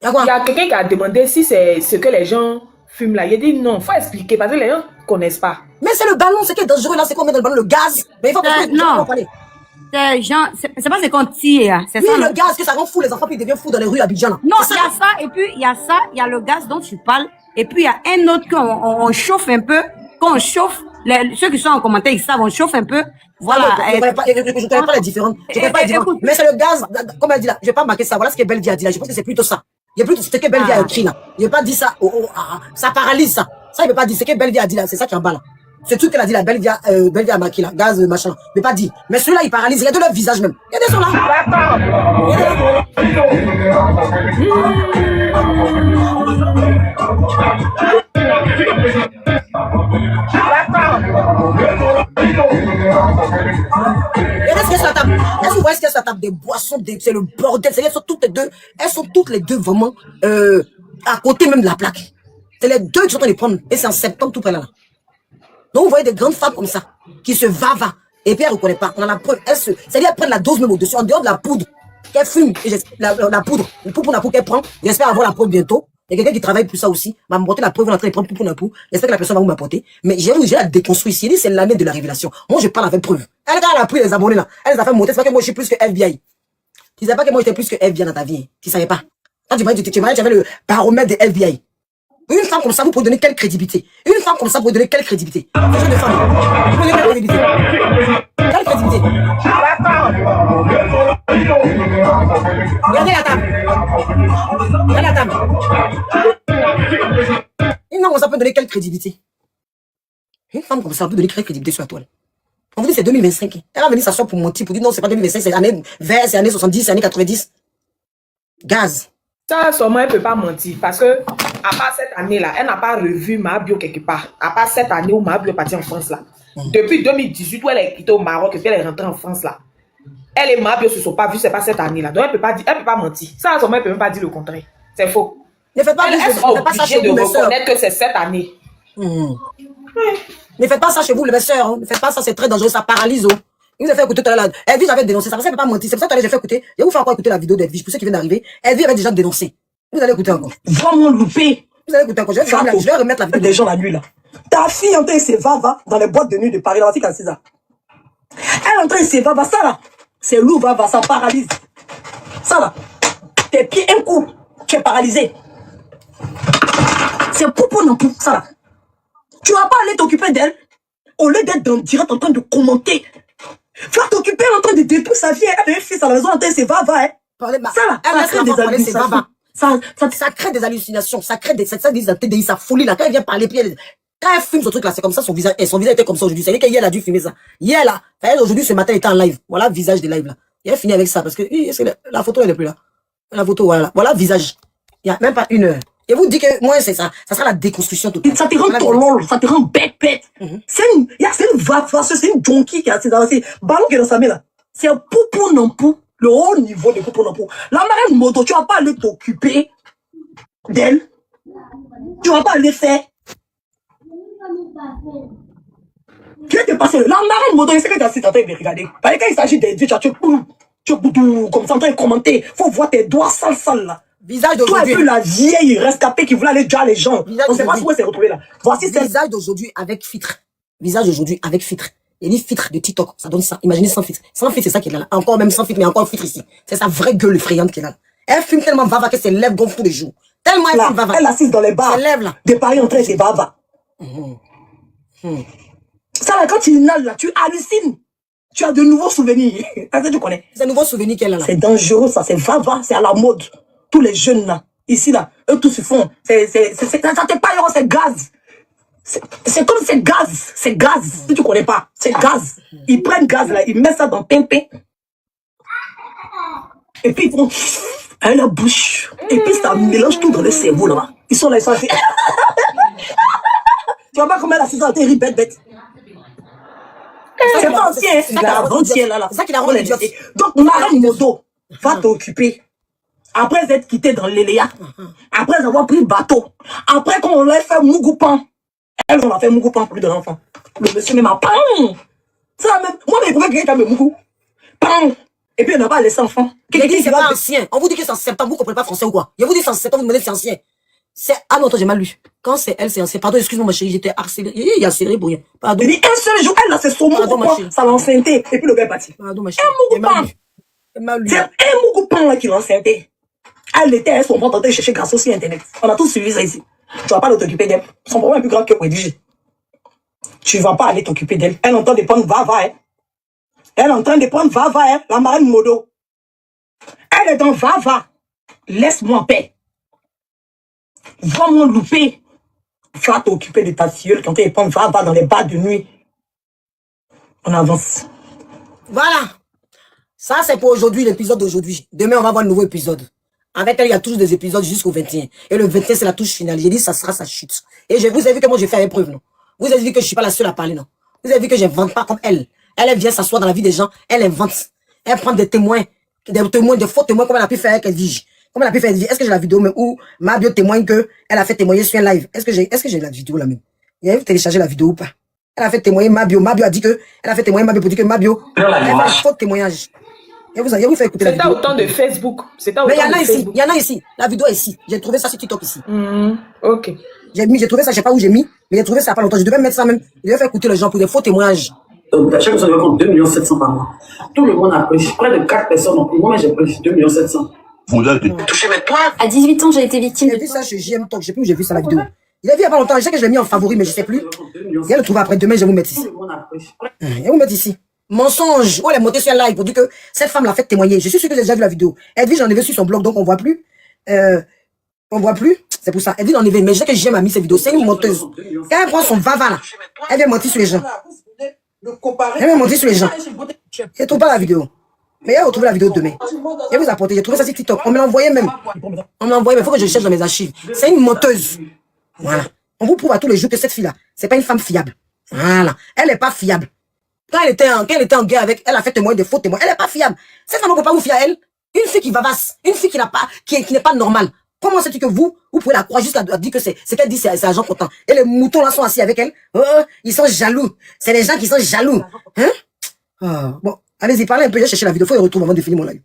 Il y a quelqu'un qui a demandé si c'est ce que les gens fument là. Il a dit non, faut expliquer parce que les gens ne connaissent pas. Mais c'est le ballon, c'est qui est dangereux là, c'est qu'on met dans le ballon le gaz. Mais il faut que non. C'est pas ce qu'on tire. C'est oui, ça. le gaz, que ça rend fou les enfants puis ils deviennent fous dans les rues à Abidjan. Non, il y a ça, et puis il y a ça, il y a le gaz dont tu parles, et puis il y a un autre qu'on chauffe un peu. Quand on chauffe, ceux qui sont en commentaire, ils savent, on chauffe un peu. Voilà. Je connais pas les différentes. Je connais pas les différentes. Mais c'est le gaz, comme elle dit là. Je vais pas marquer ça. Voilà ce que Belvia a dit là. Je pense que c'est plutôt ça. Il y a plutôt ce que Belvia a écrit là. Je vais pas dire ça. Ça paralyse ça. Ça, il veut pas dire. Ce que Belvia a dit là, c'est ça qui est en bas là. Ce truc qu'elle a dit là, Belvia a marqué là. Gaz, machin. Je vais pas dire. Mais celui-là, il paralyse. Il y a de leur visage même. Il y a des gens là. Regardez ce qu'il y a sur la table. Est-ce que vous voyez ce qu'il y a sur la table? Des boissons, c'est le bordel. Elles sont toutes les deux vraiment à côté même de la plaque. C'est les deux qui sont en train de prendre. Et c'est en septembre tout près là. Donc vous voyez des grandes femmes comme ça qui se vava. Et puis elle ne reconnaît pas. On a la preuve. C'est-à-dire qu'elle prend la dose même au-dessus, en dehors de la poudre. Qu'elle fume. Et la poudre. Le poudre qu'elle prend. J'espère avoir la preuve bientôt. Il y a quelqu'un qui travaille pour ça aussi. M'a apporté la preuve, on est en train de prendre pour. J'espère que la personne va vous m'apporter. Mais j'ai la déconstruire ici. C'est l'année de la révélation. Moi, je parle avec preuve. Elle, quand elle a pris les abonnés là, elle les a fait monter. C'est pas que moi, je suis plus que FBI. Tu savais pas que moi, j'étais plus que FBI dans ta vie. Tu savais pas. Quand tu avais le baromètre de FBI. Une femme comme ça, vous pouvez donner quelle crédibilité? Une femme comme ça, vous pouvez donner quelle crédibilité? Ce genre de femme. Vous pouvez donner quelle crédibilité? Quelle crédibilité? Regardez la table. Regardez la table. Une femme comme ça peut donner quelle crédibilité? Une femme comme ça peut donner quelle crédibilité sur la toile? On vous dit c'est 2025. Elle va venir s'asseoir pour mentir, pour dire non, c'est pas 2025, c'est année 20, c'est année 70, c'est année 90. Gaz. Ça, sûrement, elle ne peut pas mentir parce que, à part cette année-là, elle n'a pas revu Mabio quelque part. À part cette année où Mabio est partie en France là. Depuis 2018, où elle est quittée au Maroc et puis elle est rentrée en France là. Elle et Mabio ne se sont pas vus, c'est pas cette année-là. Donc, elle ne peut pas mentir. Ça, sûrement, elle ne peut même pas dire le contraire. C'est faux. Ne faites pas elle sera obligée de reconnaître que c'est cette année. Ne faites pas ça chez vous, les sœurs. Hein. Ne faites pas ça, c'est très dangereux, ça paralyse. Il vous a fait écouter tout à l'heure. Elvie, j'avais dénoncé ça. Ça ne peut pas mentir. C'est pour ça que j'ai fait écouter. Je vais vous faire encore écouter la vidéo d'Elvie. Pour ceux qui viennent d'arriver, Elvie avait déjà dénoncé. Vous allez écouter encore. Vraiment loupé. Vous allez écouter encore. Je vais remettre la vidéo. Des gens la nuit là. Ta fille en train de se va dans les boîtes de nuit de Paris. Là, c'est ça. Elle en train de se va. Ça là. C'est lourd, va, ça paralyse. Ça là. Tes pieds, un coup. Tu es paralysé. C'est poupon en pou. Ça là. Tu vas pas aller t'occuper d'elle. Au lieu d'être en direct en train de commenter. Tu vas t'occuper en train de détruire sa vie. Elle a un fils à la maison en train de se va. Hein. Ça là. Ça crée des hallucinations. Ça crée des hallucinations. Ça crée des TDI, sa folie là. Quand elle vient parler, puis quand elle filme ce truc là, c'est comme ça son visage. Et son visage était comme ça aujourd'hui. C'est-à-dire qu'hier elle a dû filmer ça. Hier là. Aujourd'hui, ce matin, elle était en live. Voilà le visage des lives là. Il a fini avec ça parce que la photo elle est plus là. La photo, voilà. Voilà le visage. Il n'y a même pas une heure. Et vous dites que moi, c'est ça. Ça sera la déconstruction totale. Ça te rend tolol, ça te rend bête. C'est une vafasseuse, c'est une junkie qui a dans ces ballons qui est dans sa main là. C'est un poupon en pou, le haut niveau de poupon en pou. La marraine moto, tu vas pas aller t'occuper d'elle. Tu vas pas aller faire. Qu'est-ce qui est passé? La marraine moto, c'est que tu as en train de regarder. Parce que quand il s'agit des dieux, tu comme ça en train de commenter. Faut voir tes doigts sales là. Visage d'aujourd'hui. Toi, un peu la vieille rescapée qui voulait aller déjà les gens. On ne sait pas où elle s'est retrouvée là. Voici le visage d'aujourd'hui avec filtre. Visage d'aujourd'hui avec filtre. Il y a des filtres de TikTok. Ça donne ça. Imaginez sans filtre. Sans filtre, c'est ça qui est là. Encore même sans filtre, mais encore filtre ici. C'est sa vraie gueule effrayante qui est là. Elle fume tellement vava que ses lèvres gonflent tous les jours. Tellement elle fume vava. Elle assise dans les bars. Ses lèvres là. De Paris en train de se vava. Ça là, quand tu inhales là, tu hallucines. Tu as de nouveaux souvenirs. Est-ce que tu connais? C'est un nouveau souvenir qu'elle a là. C'est dangereux, ça. C'est va, c'est à la mode. Tous les jeunes là, ici là, eux tous se font. Ça t'est pas, c'est gaz. C'est comme c'est gaz. C'est gaz. Si tu connais pas, c'est gaz. Ils prennent gaz là, ils mettent ça dans pimpin. Et puis ils font à la bouche. Et puis ça mélange tout dans le cerveau là-bas. Ils sont là, ils sont assis. Tu vois pas comment elle a fait ça, t'es bête. C'est pas ancien, c'est avant-hier là. C'est ça qui la rend idiote. Donc, Marine Modo va t'occuper. Après être quitté dans l'Eléa, après avoir pris le bateau, après qu'on l'a fait Mougoupan, elle, on a fait Mougoupan plus de l'enfant. Le monsieur même a PAM! Ça même, moi, mais pourquoi quelqu'un me Mougou? PAM! Et puis, on n'a pas laissé enfant. Quelqu'un dit c'est pas ancien. On vous dit que c'est en septembre, vous comprenez pas français ou quoi? Je vous dis c'est en septembre, vous me demandez si c'est ancien. Ah non, attends, j'ai mal lu. Quand c'est elle, c'est ancien. Pardon, excuse-moi, ma chérie, j'étais harcelée. Il y a harcelé pour rien. Pardon. Il dit un seul jour, elle a fait son Mougoupan, ça l'a enceinté. Et puis le gars est parti. Pardon, ma chérie. Un Mougoupan. C'est un Mougoupan là qui l'a enceinté. Elle était, elles sont en train de chercher grâce aussi Internet. On a tous suivi ça ici. Tu vas pas aller t'occuper d'elle. Son problème est plus grand que rédiger. Tu vas pas aller t'occuper d'elle. Elle est en train de prendre va-va, hein. Elle est en train de prendre va-va, hein. La Marine Modo. Elle est dans va-va. Laisse-moi en paix. Va m'en louper. Va t'occuper de ta filleule quand elle prend va-va dans les bas de nuit. On avance. Voilà. Ça, c'est pour aujourd'hui, l'épisode d'aujourd'hui. Demain, on va voir un nouveau épisode. Avec elle, il y a toujours des épisodes jusqu'au 21. Et le 21, c'est la touche finale. J'ai dit, ça sera sa chute. Et vous avez vu que moi, j'ai fait épreuve, non? Vous avez vu que je suis pas la seule à parler, non? Vous avez vu que j'invente pas comme elle. Elle vient s'asseoir dans la vie des gens. Elle invente. Elle prend des témoins, des faux témoins, comme elle a pu faire avec Edwige. Comme elle a pu faire Edwige. Est-ce que j'ai la vidéo même où ma bio témoigne que elle a fait témoigner sur un live? Est-ce que j'ai la vidéo là même? Il a téléchargé la vidéo ou pas? Elle a fait témoigner ma bio. Ma bio a dit que, elle a fait témoigner ma bio pour dire que ma bio, elle a fait un faux témoignage. Je vous fais écouter la vidéo. C'était autant de Facebook. Mais il y en a ici. La vidéo est ici. J'ai trouvé ça sur TikTok ici. Ok. J'ai trouvé ça, je sais pas où j'ai mis, mais j'ai trouvé ça il y a pas longtemps. Je devais mettre ça même. Je devais faire écouter les gens pour des faux témoignages. Donc, chaque personne doit compte 2 700 000 par mois. Tout le monde a pris. Près de 4 personnes ont pris. Moi, j'ai pris 2 700 000. Vous avez touché mes points. À 18 ans, j'ai été victime. J'ai vu ça chez JM Talk. Je sais plus où j'ai vu ça la vidéo. Il a vu il y a pas longtemps. Je sais que je l'ai mis en favori, mais je sais plus. Viens le trouver après. Demain, je vais vous mettre ici. Je vais vous mettre ici. Mensonge. Oh, elle est montée sur un live pour dire que cette femme l'a fait témoigner. Je suis sûr que j'ai déjà vu la vidéo. Edwige, j'en ai vu sur son blog, donc on voit plus. On voit plus. C'est pour ça. Edwige, j'en ai vu. Mais je sais que JM a mis cette vidéo. C'est une menteuse. Quand elle prend son vava là, elle vient mentir sur les gens. Elle vient mentir sur les gens. Je trouve pas la vidéo. Mais elle va retrouver la vidéo demain. Je vais vous apporter. J'ai trouvé ça sur TikTok. On me l'a envoyé même. On me l'a envoyé, mais il faut que je cherche dans mes archives. C'est une menteuse. Voilà. On vous prouve à tous les jours que cette fille-là, c'est pas une femme fiable. Voilà. Elle est pas fiable. Quand elle était en guerre avec, elle a fait témoin de faux témoins. Elle est pas fiable. Cette femme ne peut pas vous fier à elle. Une fille qui vavasse, une fille qui n'a pas, qui n'est pas normale. Comment sais-tu que vous pouvez la croire juste à dire que c'est qu'elle dit, c'est agent content. Et les moutons là sont assis avec elle. Ils sont jaloux. C'est les gens qui sont jaloux. Hein? Bon, allez-y, parlez un peu. J'ai cherché la vidéo. Faut y retrouver avant de finir mon live.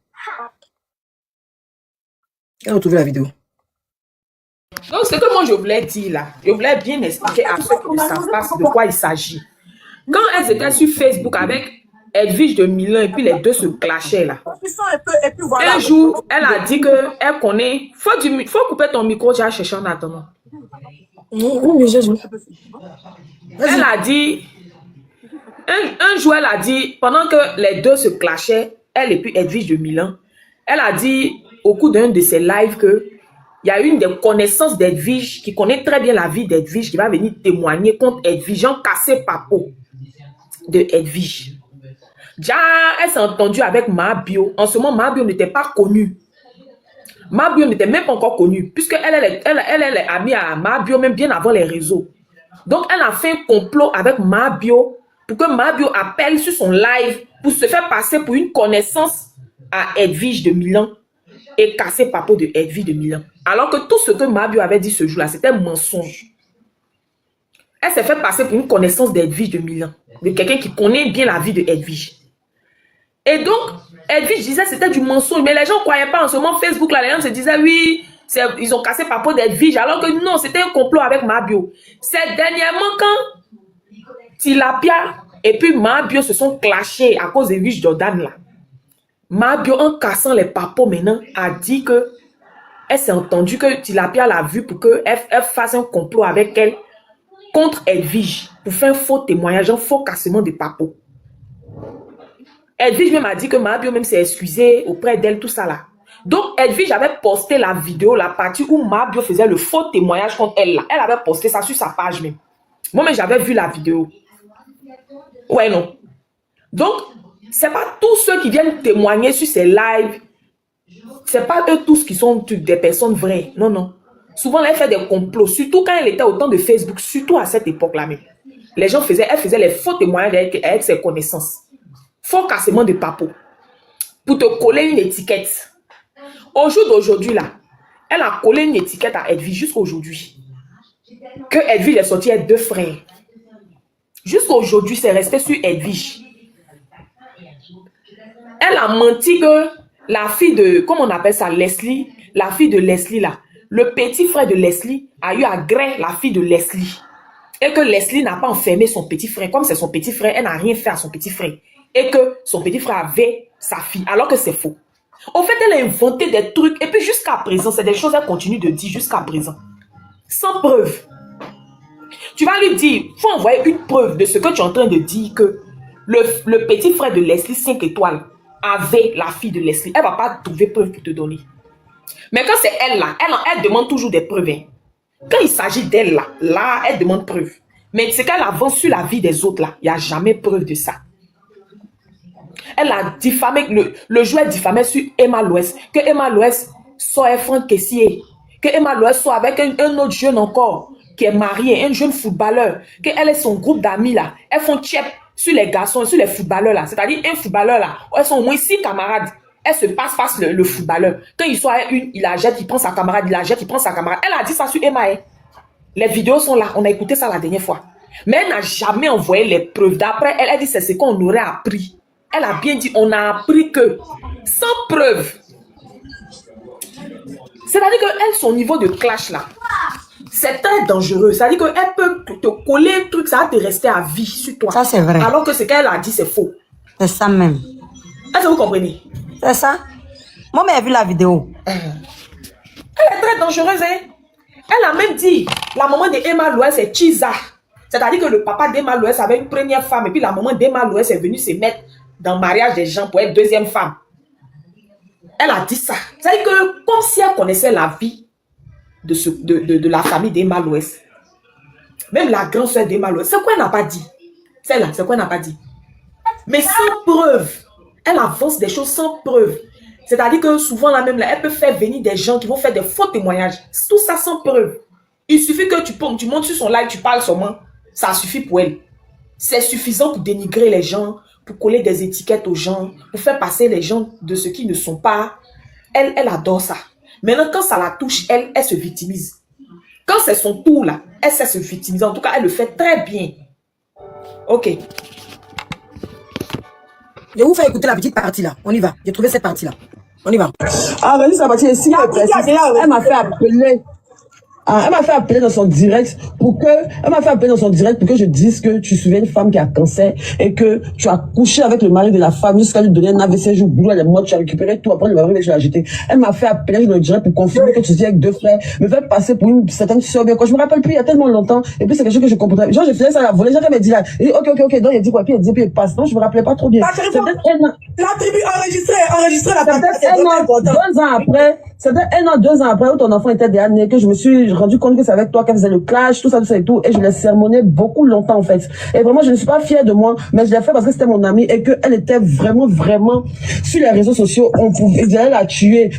J'ai retrouvé la vidéo. Donc, ce que moi je voulais dire là, je voulais bien expliquer à ceux qui ne savent pas de quoi il s'agit. Quand elles étaient sur Facebook avec Edwige de Milan et puis les deux se clashaient là. Un jour, elle a dit qu'elle connaît. Faut couper ton micro, j'ai cherché en attendant. Elle a dit. Un jour, elle a dit, pendant que les deux se clashaient, elle et puis Edwige de Milan, elle a dit au cours d'un de ses lives que il y a une des connaissances d'Edwige qui connaît très bien la vie d'Edwige qui va venir témoigner contre Edwige, en cassé papo de Edwige. Déjà, elle s'est entendue avec Mabio. En ce moment, Mabio n'était pas connue. Mabio n'était même pas encore connue, puisque elle est amie à Mabio même bien avant les réseaux. Donc, elle a fait un complot avec Mabio pour que Mabio appelle sur son live pour se faire passer pour une connaissance à Edwige de Milan et casser papo de Edwige de Milan. Alors que tout ce que Mabio avait dit ce jour-là, c'était un mensonge. Elle s'est fait passer pour une connaissance d'Edwige de Milan, de quelqu'un qui connaît bien la vie de Edwige. Et donc, Edwige disait que c'était du mensonge, mais les gens ne croyaient pas en ce moment. Facebook, là, les gens se disaient, oui, ils ont cassé papo d'Edwige, alors que non, c'était un complot avec Mabio. C'est dernièrement quand Tilapia et puis Mabio se sont clashés à cause d'Edwige Jordan, là. Mabio, en cassant les papos maintenant, a dit que elle s'est entendue que Tilapia l'a vu pour qu'elle fasse un complot avec elle contre Edwige pour faire un faux témoignage, un faux cassement de papos. Edwige même a dit que Mabio même s'est excusée auprès d'elle, tout ça là. Donc, Edwige avait posté la vidéo, la partie où Mabio faisait le faux témoignage contre elle là. Elle avait posté ça sur sa page même. Moi-même, j'avais vu la vidéo. Ouais, non. Donc, c'est pas tous ceux qui viennent témoigner sur ces lives. C'est pas eux tous qui sont des personnes vraies. Non, non. Souvent, elle fait des complots. Surtout quand elle était au temps de Facebook. Surtout à cette époque-là même. Les gens faisaient, elle faisait les faux témoignages avec ses connaissances. Faux cassement de papeau. Pour te coller une étiquette. Au jour d'aujourd'hui, là, elle a collé une étiquette à Edwige jusqu'à aujourd'hui. Que Edwige est sortie avec 2 frères. Jusqu'à aujourd'hui, c'est resté sur Edwige. Elle a menti que la fille de, comment on appelle ça, Leslie, la fille de Leslie là, le petit frère de Leslie a eu à gré la fille de Leslie. Et que Leslie n'a pas enfermé son petit frère. Comme c'est son petit frère, elle n'a rien fait à son petit frère. Et que son petit frère avait sa fille, alors que c'est faux. En fait, elle a inventé des trucs. Et puis jusqu'à présent, c'est des choses qu'elle continue de dire jusqu'à présent. Sans preuve. Tu vas lui dire, il faut envoyer une preuve de ce que tu es en train de dire, que le petit frère de Leslie, 5 étoiles, avait la fille de Leslie. Elle ne va pas trouver preuve pour te donner. Mais quand c'est elle là, elle demande toujours des preuves. Hein. Quand il s'agit d'elle là, elle demande preuve. Mais c'est qu'elle avance sur la vie des autres là, il n'y a jamais preuve de ça. Elle a diffamé, le joueur diffamé sur Emma Loès, que Emma Loès soit avec Franck Kessier, que Emma Loès soit avec un autre jeune encore, qui est marié, un jeune footballeur, qu'elle et son groupe d'amis là, elles font tchèp sur les garçons, sur les footballeurs là, c'est-à-dire un footballeur là, elles sont au moins 6 camarades, elles se passent le footballeur. Quand il soit avec une, il la jette, il prend sa camarade, il la jette, il prend sa camarade. Elle a dit ça sur Emma. Hein. Les vidéos sont là, on a écouté ça la dernière fois. Mais elle n'a jamais envoyé les preuves. D'après elle, elle dit c'est ce qu'on aurait appris. Elle a bien dit, on a appris que, sans preuve. C'est-à-dire qu'elle, son niveau de clash là, c'est très dangereux. C'est-à-dire qu'elle peut te coller un truc, ça va te rester à vie sur toi. Ça, c'est vrai. Alors que ce qu'elle a dit, c'est faux. C'est ça même. Est-ce que vous comprenez? C'est ça. Moi, j'ai vu la vidéo. Elle est très dangereuse, hein. Elle a même dit, la maman de Emma Loès, c'est Chiza. C'est-à-dire que le papa d'Emma Loès avait une première femme, et puis la maman d'Emma Loès est venue se mettre dans le mariage des gens pour être deuxième femme. Elle a dit ça. C'est-à-dire que comme si elle connaissait la vie de la famille d'Emma Loès. Même la grande soeur d'Emma Loès. C'est quoi elle n'a pas dit? Celle-là, c'est quoi elle n'a pas dit? Mais sans preuve. Elle avance des choses sans preuve. C'est-à-dire que souvent, là même, là, elle peut faire venir des gens qui vont faire des faux témoignages. Tout ça sans preuve. Il suffit que tu montes sur son live, tu parles seulement. Ça suffit pour elle. C'est suffisant pour dénigrer les gens, pour coller des étiquettes aux gens, pour faire passer les gens de ce qu'ils ne sont pas. Elle adore ça. Maintenant, quand ça la touche, elle se victimise. Quand c'est son tour, là, elle sait se victimiser. En tout cas, elle le fait très bien. Ok. Je vais vous faire écouter la petite partie là. On y va. J'ai trouvé cette partie là. On y va. Ah, vas-y, ça partie ici. Elle m'a fait appeler. Ah, elle m'a fait appeler dans son direct pour que je dise que tu suivais une femme qui a cancer et que tu as couché avec le mari de la femme jusqu'à lui donner un AVC jour boulot, elle est morte, tu as récupéré tout, après le mari, tu l'as jeté. Elle m'a fait appeler dans le direct pour confirmer que tu vis avec 2 frères, me fait passer pour une certaine soeur, bien quoi. Je me rappelle plus, il y a tellement longtemps, et puis c'est quelque chose que je comprenais. Genre, je faisais ça à la volée, j'ai jamais dit là. Et ok, donc il dit quoi, puis il dit, puis il passe. Non, je me rappelais pas trop bien. La tribu enregistrée la c'était 1 an, 2 ans après, où ton enfant était dernier, que je me suis rendu compte que c'est avec toi qu'elle faisait le clash, tout ça et tout, et je l'ai sermonné beaucoup longtemps, en fait. Et vraiment, je ne suis pas fière de moi, mais je l'ai fait parce que c'était mon amie et qu'elle était vraiment, sur les réseaux sociaux, on pouvait, elle la tuer.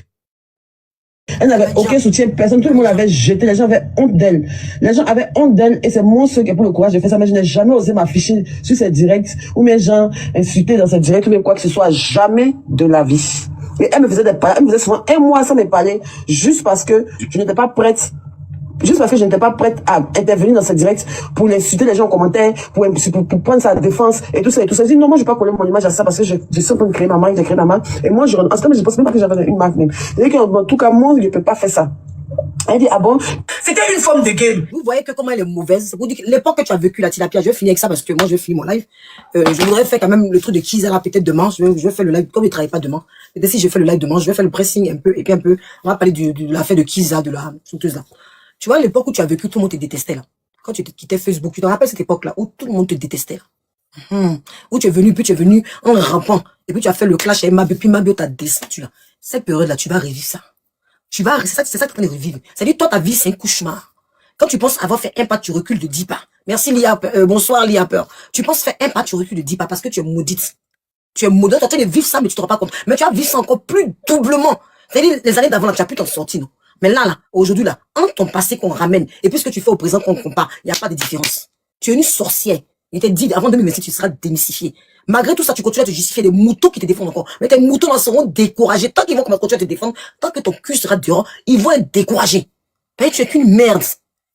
Elle n'avait aucun soutien, personne, tout le monde l'avait jeté, les gens avaient honte d'elle. Les gens avaient honte d'elle, et c'est moi seul qui ai pour le courage de faire ça, mais je n'ai jamais osé m'afficher sur ces directs, ou mes gens insultés dans ces directs, ou même quoi que ce soit, jamais de la vie. Et elle me faisait souvent 1 mois sans me parler, juste parce que je n'étais pas prête à intervenir dans ce direct pour insulter les gens en commentaire, pour prendre sa défense et tout ça. Je dis non, moi je vais pas coller mon image à ça parce que je suis en train de créer ma marque, j'ai créé ma marque. Et moi, en ce temps, je pense même pas que j'avais une marque même. En tout cas, moi, je ne peux pas faire ça. Elle dit, ah bon? C'était une forme de game. Vous voyez que comment elle est mauvaise. C'est pour dire que l'époque que tu as vécu la Tilapia, je vais finir avec ça parce que moi je vais finir mon live. Je voudrais faire quand même le truc de Kiza là, peut-être demain. Je vais faire le live, comme il ne travaille pas demain. Peut-être si je fais le live demain, je vais faire le pressing un peu, et puis un peu, on va parler de l'affaire de Kiza, de la sauteuse là. Tu vois, l'époque où tu as vécu, tout le monde te détestait là. Quand tu quittais Facebook, tu te rappelles cette époque là où tout le monde te détestait là. Où tu es venu, puis tu es venu en rampant. Et puis tu as fait le clash avec Mabio, puis Mabio t'a descendu là. Cette période-là, tu vas revivre ça. C'est ça que tu vas revivre. C'est-à-dire, toi, ta vie, c'est un cauchemar. Quand tu penses avoir fait un pas, tu recules de 10 pas. Merci, bonsoir, Lia Peur. Tu penses faire un pas, tu recules de 10 pas parce que tu es maudite. Tu es maudite, tu es en train de vivre ça, mais tu te rends pas compte. Mais tu vas vivre ça encore plus doublement. C'est-à-dire, les années d'avant, là, tu as pu t'en sortir, non? Mais là, aujourd'hui, là, entre ton passé qu'on ramène, et puis ce que tu fais au présent qu'on compare, il n'y a pas de différence. Tu es une sorcière. Il t'a dit, avant 2026, tu seras démystifié. Malgré tout ça, tu continues à te justifier des moutons qui te défendent encore. Mais tes moutons, là, seront découragés. Tant qu'ils vont continuer à te défendre, tant que ton cul sera dehors, ils vont être découragés. Mais tu n'es qu'une merde.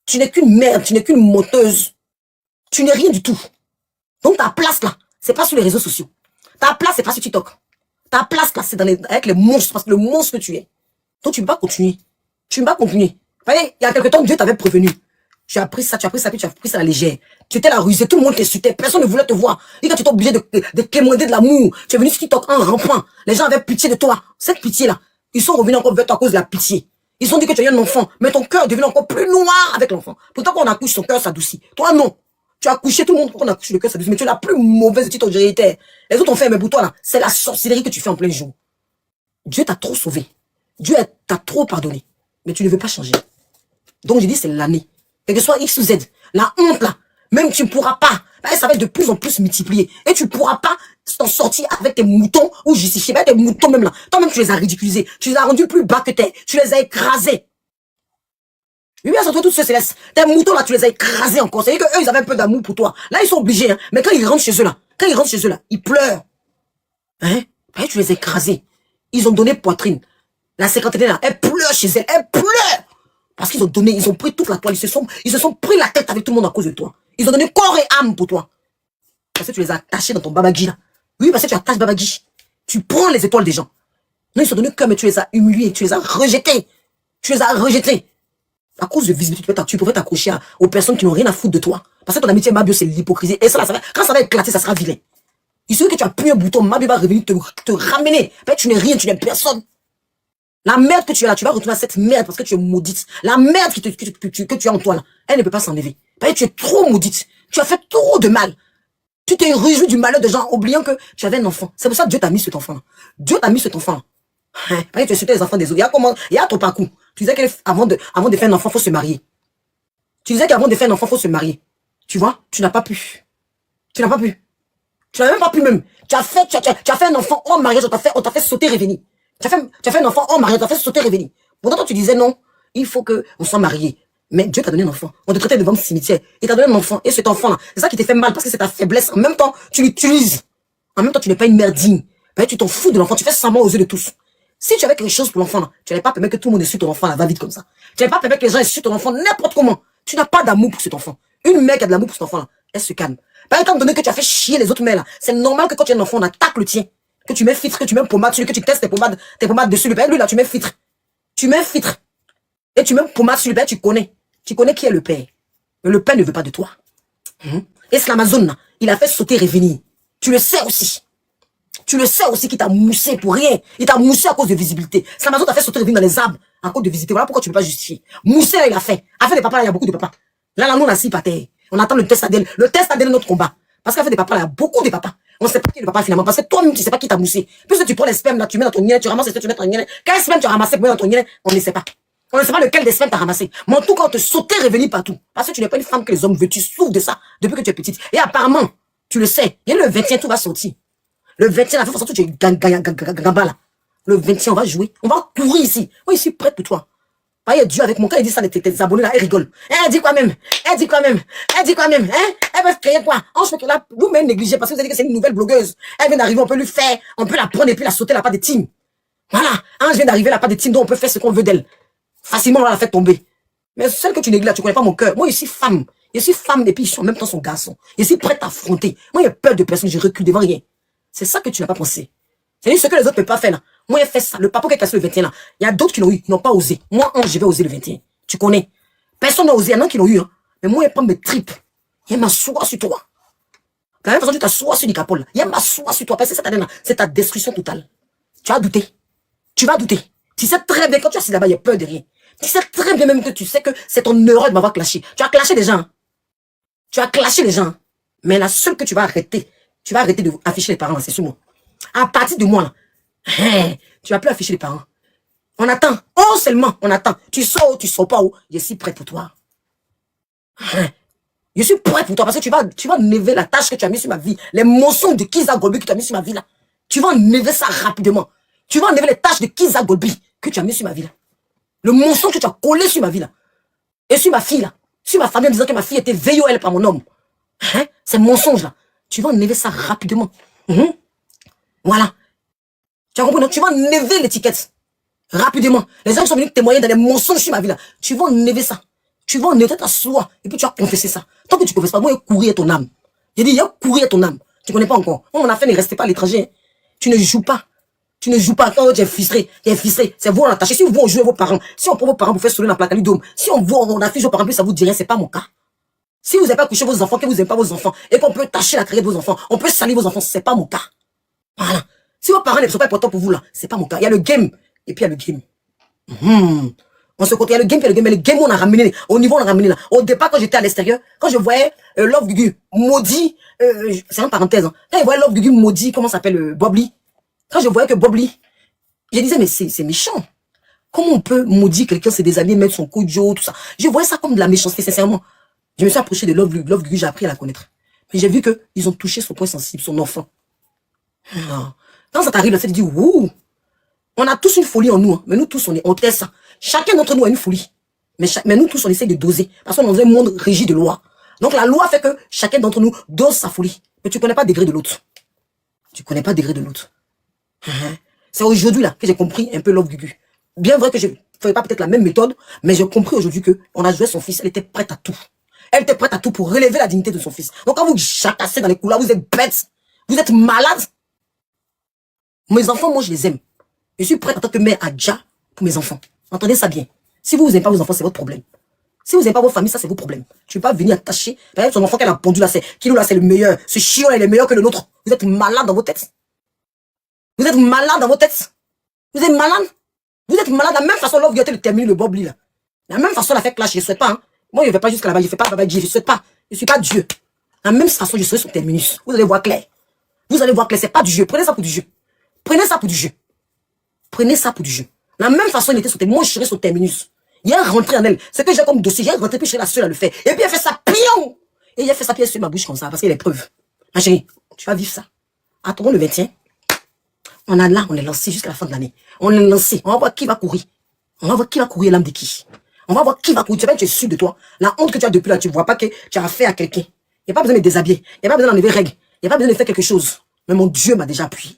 Tu n'es qu'une merde. Tu n'es qu'une moteuse. Tu n'es rien du tout. Donc, ta place, là, c'est pas sur les réseaux sociaux. Ta place, c'est pas sur TikTok. Ta place, là, c'est avec les monstres, parce que le monstre que tu es. Donc, tu ne peux pas continuer. Tu ne peux pas continuer. Vous voyez, il y a quelque temps, Dieu t'avait prévenu. Tu as pris ça, puis tu as pris ça à la légère. Tu étais la rusée, tout le monde t'insultait, personne ne voulait te voir. Et quand tu étais obligé de quémander de l'amour, tu es venu sur TikTok en rampant. Les gens avaient pitié de toi. Cette pitié-là, ils sont revenus encore vers toi à cause de la pitié. Ils ont dit que tu as eu un enfant, mais ton cœur est devenu encore plus noir avec l'enfant. Pourtant, quand on accouche, son cœur s'adoucit. Toi, non. Tu as couché tout le monde, quand on accouche, le cœur s'adoucit. Mais tu es la plus mauvaise de TikTok que j'ai été. Les autres ont fait, mais pour toi, là, c'est la sorcellerie que tu fais en plein jour. Dieu t'a trop sauvé. Dieu t'a trop pardonné. Mais tu ne veux pas changer. Donc, je dis, c'est l'année. Quel que soit X ou Z, la honte là, même tu ne pourras pas, ça va être de plus en plus multiplié. Et tu ne pourras pas t'en sortir avec tes moutons ou justifier. Tes moutons même là, toi-même tu les as ridiculisés, tu les as rendus plus bas que t'es, tu les as écrasés. Oui, bien, sur toi, toutes ces célestes. Tes moutons là, tu les as écrasés encore. C'est-à-dire qu'eux, ils avaient un peu d'amour pour toi. Là, ils sont obligés, hein. Mais quand ils rentrent chez eux là, ils pleurent. Hein? Tu les as écrasés. Ils ont donné poitrine. La cinquantaine là, elle pleure chez elle, elle pleure. Parce qu'ils ont donné, ils ont pris toute la toile, ils se sont pris la tête avec tout le monde à cause de toi. Ils ont donné corps et âme pour toi. Parce que tu les as attachés dans ton babagi là. Oui, parce que tu attaches babagi. Tu prends les étoiles des gens. Non, ils sont donné cœur, mais tu les as humiliés, tu les as rejetés. Tu les as rejetés. À cause de visibilité, tu pourrais t'accrocher aux personnes qui n'ont rien à foutre de toi. Parce que ton amitié Mabio, c'est l'hypocrisie. Et ça, là, quand ça va éclater, ça sera vilain. Il suffit que tu appuies un bouton, Mabio va revenir te ramener. Mais tu n'es rien, tu n'es personne. La merde que tu as là, tu vas retourner à cette merde parce que tu es maudite. La merde que tu as en toi là, elle ne peut pas s'enlever. Tu es trop maudite. Tu as fait trop de mal. Tu t'es réjoui du malheur des gens, oubliant que tu avais un enfant. C'est pour ça que Dieu t'a mis cet enfant là. Dieu t'a mis cet enfant là. Tu as insulté les enfants des autres. Il y a ton parcours. Tu disais qu'avant de faire un enfant, il faut se marier. Tu disais qu'avant de faire un enfant, il faut se marier. Tu vois, tu n'as pas pu. Tu n'as pas pu. Tu n'as même pas pu même. Tu as fait un enfant en mariage, on t'a fait sauter revenir. Tu as fait un enfant en mariage, tu as fait sauter revenir. Pourtant, toi, tu disais non, il faut qu'on soit mariés. Mais Dieu t'a donné un enfant. On te traitait devant le cimetière. Il t'a donné un enfant. Et cet enfant-là, c'est ça qui t'a fait mal parce que c'est ta faiblesse. En même temps, tu l'utilises. En même temps, tu n'es pas une mère digne. Tu t'en fous de l'enfant. Tu fais semblant aux yeux de tous. Si tu avais quelque chose pour l'enfant, là, tu n'allais pas permettre que tout le monde insulte ton enfant, là, va vite comme ça. Tu n'allais pas permettre que les gens insultent ton enfant n'importe comment. Tu n'as pas d'amour pour cet enfant. Une mère qui a de l'amour pour cet enfant-là, elle se calme. Étant donné que tu as fait chier les autres mères, là, c'est normal que quand tu as un enfant, on attaque le tien. Que tu mets filtre, que tu mets pommade dessus, que tu testes tes pommades dessus le père. Lui, là, tu mets filtre. Tu mets filtre. Et tu mets pommade sur le père, tu connais. Tu connais qui est le père. Mais le père ne veut pas de toi. Et c'est l'Amazon, là. Il a fait sauter revenir. Tu le sais aussi. Tu le sais aussi qu'il t'a moussé pour rien. Il t'a moussé à cause de visibilité. C'est l'Amazon t'a fait sauter revenir dans les arbres à cause de visibilité. Voilà pourquoi tu ne peux pas justifier. Mousser, là, il a fait. Afin des papas, là, il y a beaucoup de papas. Là, nous, on a 6 patères. On attend le test ADN. Le test ADN est notre combat. Parce qu'à fait des papas, là, il y a beaucoup de papas. On ne sait pas qui est le papa finalement. Parce que toi-même, tu ne sais pas qui t'a moussé. Puisque tu prends les spermes là, tu mets dans ton niais, tu ramasses les tu mets dans ton niais. Quel sperme tu as ramassé pour mettre dans ton niais, on ne sait pas. On ne sait pas lequel des spermes t'as ramassé. Mais en tout cas, on te sautait revenir partout. Parce que tu n'es pas une femme que les hommes veulent. Tu souffres de ça depuis que tu es petite. Et apparemment, tu le sais. Il y a le 21, tout va sortir. Le 21, la façon dont tu es gamba là. Le 21, on va jouer. On va courir ici. Moi, je suis prête pour toi. Voyez, Dieu avec mon cas, il dit ça, tes abonnés là, ils rigolent. Elle dit quoi même? Elle dit quoi même? Elle dit quoi même? Hein? Elle veut créer quoi? On se fait que là, vous-même négligez parce que vous avez dit que c'est une nouvelle blogueuse. Elle vient d'arriver, on peut lui faire, on peut la prendre et puis la sauter la part des teams. Voilà. Ange vient d'arriver, la part des teams, donc on peut faire ce qu'on veut d'elle. Facilement, on va la faire tomber. Mais celle que tu négliges là, tu connais pas mon cœur. Moi, je suis femme. Je suis femme et puis je suis en même temps son garçon. Je suis prête à affronter. Moi, il y a peur de personne, je recule devant rien. C'est ça que tu n'as pas pensé. C'est ce que les autres ne peuvent pas faire là. Moi, j'ai fait ça. Le papa qui a cassé le 21 là. Il y a d'autres qui l'ont eu, qui n'ont pas osé. Moi, je vais oser le 21. Tu connais. Personne n'a osé. Il y en a qui l'ont eu. Hein. Mais moi, je prends mes tripes. Il m'assoit sur toi. De la même façon que tu t'assois sur Nicapol là. Il m'assoit sur toi. Parce que cette année là, c'est ta destruction totale. Tu vas douter. Tu vas douter. Tu sais très bien, quand tu es assis là-bas, il y a peur de rien. Tu sais très bien même que tu sais que c'est ton erreur de m'avoir clashé. Tu as clashé des gens. Tu as clashé les gens. Mais la seule que tu vas arrêter d'afficher les parents, c'est sur moi. À partir de moi, là, tu vas plus afficher les parents. On attend. Oh, seulement, on attend. Tu sors ou tu sors pas où? Je suis prêt pour toi. Je suis prêt pour toi parce que tu vas enlever la tâche que tu as mis sur ma vie. Les mensonges de Kiza Golbi que tu as mis sur ma vie là. Tu vas enlever ça rapidement. Tu vas enlever les tâches de Kiza Golbi que tu as mis sur ma vie là. Le mensonge que tu as collé sur ma vie là. Et sur ma fille là. Sur ma famille en disant que ma fille était VOL par mon homme. Ces mensonges là. Tu vas enlever ça rapidement. Voilà. Tu as compris, non? Tu vas enlever l'étiquette. Rapidement. Les gens qui sont venus témoigner dans les mensonges sur ma vie là. Tu vas enlever ça. Tu vas enlever ta soie. Et puis tu vas confesser ça. Tant que tu ne confesses pas, moi, il y a courir ton âme. J'ai dit, il y a courir ton âme. Tu ne connais pas encore. Moi, mon affaire ne restait pas à l'étranger. Tu ne joues pas. Tu ne joues pas. Quand tu es frustré, c'est vous en attaché. Si vous on joue vos parents, si on prend vos parents pour faire sourire dans la plaque à l'idôme, si on affiche vos parents, plus ça vous dirait, c'est pas mon cas. Si vous n'avez pas couché vos enfants, que vous n'aimez pas vos enfants, et qu'on peut tâcher la carrière de vos enfants, on peut salir vos enfants, c'est pas mon cas. Voilà. Si vos parents ne sont pas importants pour vous là, c'est pas mon cas. Il y a le game, et puis il y a le game. On se compte, il y a le game, puis il y a le game, mais le game on a ramené, au niveau on a ramené là. Au départ, quand j'étais à l'extérieur, quand je voyais Love Gugu maudit, c'est en parenthèse, hein. Quand je voyais Love Gugu maudit, comment s'appelle Bob Lee, quand je voyais que Bob Lee, je disais, mais c'est méchant. Comment on peut maudire quelqu'un, c'est des années, mettre son kojo, tout ça. Je voyais ça comme de la méchanceté, sincèrement. Je me suis approché de Love Gugu, j'ai appris à la connaître. Mais j'ai vu qu'ils ont touché son point sensible, son enfant. Quand ça t'arrive, là, tu te dis, ouh, on a tous une folie en nous, hein. Mais nous tous, on teste ça. Chacun d'entre nous a une folie. Mais nous tous, on essaie de doser. Parce qu'on est dans un monde régi de loi. Donc la loi fait que chacun d'entre nous dose sa folie. Mais tu connais pas le degré de l'autre. Tu connais pas le degré de l'autre. C'est aujourd'hui là que j'ai compris un peu Love Gugu. Bien vrai que je ne ferais pas peut-être la même méthode, mais j'ai compris aujourd'hui que on a joué son fils, elle était prête à tout. Elle était prête à tout pour relever la dignité de son fils. Donc quand vous jacassez dans les couloirs, vous êtes bêtes, vous êtes malades. Mes enfants, moi je les aime. Je suis prête en tant que mère à Dja pour mes enfants. Entendez ça bien. Si vous n'aimez pas vos enfants, c'est votre problème. Si vous n'aimez pas vos familles, ça c'est vos problèmes. Tu ne peux pas venir attacher. Par exemple, son enfant qu'elle a pondu là, c'est Kilo là, c'est le meilleur. Ce chiot là, il est meilleur que le nôtre. Vous êtes malade dans vos têtes. Vous êtes malade dans vos têtes. Vous êtes malade. Vous êtes malade. La même façon, Love Gugu le terminer le Bob Lee là. La même façon, la fait clash, je ne souhaite pas. Hein. Moi, je ne vais pas jusqu'à là-bas, je ne fais pas Baba Dieu, je ne souhaite pas. Je ne suis pas Dieu. La même façon, je serai son terminus. Vous allez voir clair. Vous allez voir clair, c'est pas du jeu. Prenez ça pour du jeu. Prenez ça pour du jeu. Prenez ça pour du jeu. La même façon, il était sur terminus. Moi, je serai son terminus. Il est rentré en elle. C'est que j'ai comme dossier. Il est rentré, puis je suis la seule à le faire. Et puis, elle fait ça, pion. Et il a fait ça, pièce sur ma bouche comme ça, parce qu'il y a les preuves. Ma chérie, tu vas vivre ça. Attendons le 21. On a là, on est lancé jusqu'à la fin de l'année. On est lancé. On va voir qui va courir. On va voir qui va courir l'âme de qui. On va voir qui va courir. Tu sais, tu es sûr de toi. La honte que tu as depuis là, tu ne vois pas que tu as affaire à quelqu'un. Il n'y a pas besoin de déshabiller. Il n'y a pas besoin d'enlever règles. Il n'y a pas besoin de faire quelque chose. Mais mon Dieu m'a déjà appuyé.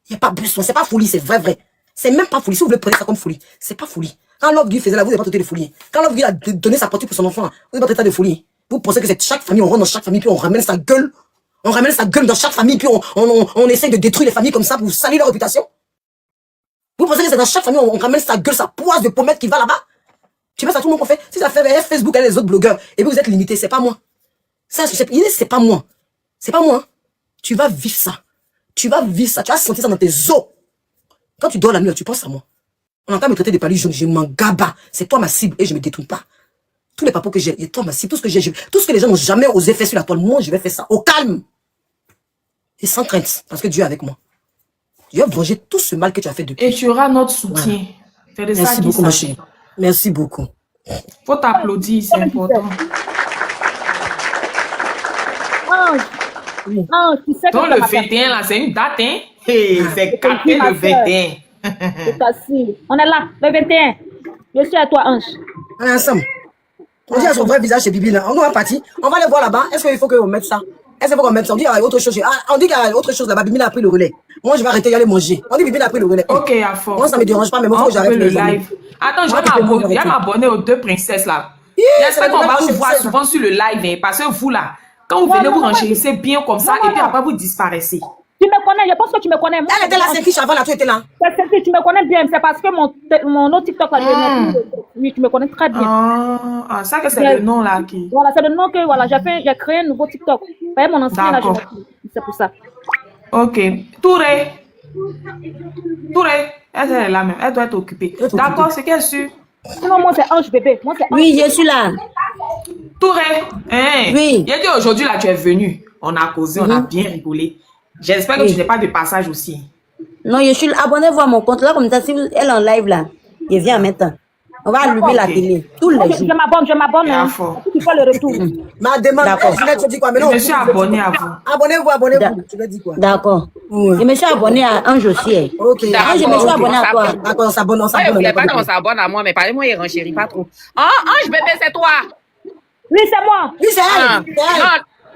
Il n'y a pas besoin. C'est pas folie, c'est vrai. C'est même pas folie. Si vous voulez prendre ça comme folie, c'est pas folie. Quand Love Gugu faisait là, vous n'avez pas traité de folie. Quand Love Gugu a donné sa partie pour son enfant, vous n'avez pas traité de folie. Vous pensez que c'est chaque famille, on rentre dans chaque famille, puis on ramène sa gueule. On ramène sa gueule dans chaque famille, puis on essaye de détruire les familles comme ça pour salir leur réputation. Vous pensez que c'est dans chaque famille, on ramène sa gueule, sa poisse de pommettes qui va là-bas. Tu vois, ça tout le monde qu'on fait. Si ça fait Facebook et les autres blogueurs, et puis vous êtes limité, c'est pas moi. Ça, c'est pas moi. C'est pas moi. Tu vas vivre ça. Tu vas vivre ça. Tu vas sentir ça dans tes os. Quand tu dors la nuit, tu penses à moi. On a encore me traiter de palis jaune, je m'en gaba. C'est toi ma cible et je me détourne pas. Tous les papos que j'ai, et toi ma cible, tout ce que j'ai, tout ce que les gens n'ont jamais osé faire sur la toile, moi je vais faire ça au calme. Et sans crainte, parce que Dieu est avec moi. Dieu va venger tout ce mal que tu as fait depuis. Et tu auras notre soutien. Voilà. Merci beaucoup ma chérie. Merci beaucoup. Faut t'applaudir, c'est important. Tu sais donc le 21 là, c'est une date, hein? Hey, c'est capté le 21. On est là, le 21. Je suis à toi, Ange. On est ensemble. On dit à son vrai visage chez Bibi là. On va partir. On va aller voir là-bas. Est-ce qu'il faut qu'on mette ça? Est-ce qu'il faut qu'on mette ça? On dit qu'il y a autre chose. On dit qu'il y a autre chose là-bas. Bibi a pris le relais. Moi, je vais arrêter d'aller manger. On dit Bibi a pris le relais. Ok, à fond. Moi, ça me dérange pas, mais moi, il faut que j'arrête le live. Attends, je vais m'abonner aux deux princesses là. J'espère qu'on va vous voir souvent sur le live, hein, parce que vous là, quand vous venez, vous renchérissez bien comme ça, et puis après vous disparaissez. Tu me connais, je pense que tu me connais. Elle était là, c'est qui avant là, tu étais là. Tu me connais bien, c'est parce que mon autre TikTok là, oui, tu me connais très bien. Ça que c'est le nom là qui. Voilà, c'est le nom que voilà, j'ai créé un nouveau TikTok. Vous voyez mon ancien là, c'est pour ça. Ok. Touré, elle est là même, elle doit être occupée. D'accord, c'est qu'elle est sûre. Non, moi c'est Ange bébé. Moi, c'est Ange. Oui, je suis là. Touré, hein? Oui. Il a dit aujourd'hui là, tu es venu. On a causé, on a bien rigolé. J'espère que tu n'es pas de passage aussi. Non, je suis abonnez-vous à mon compte. Là, comme ça, si elle est en live, là, je viens en même temps. On va allumer la télé tous les jours. Je m'abonne. Hein. Tu fais le retour. Ma demande, tu dis quoi? Mais non, je me suis abonné à vous. Abonnez-vous. Tu veux dire quoi? D'accord. Je me suis abonné à Ange aussi. Ok. Je me suis abonné à toi. D'accord, on s'abonne. Je ne voulais pas qu'on s'abonne à moi, mais parlez-moi, il renchérit pas trop. Ange bébé, c'est toi. Oui, c'est moi. Oui, c'est elle. Non,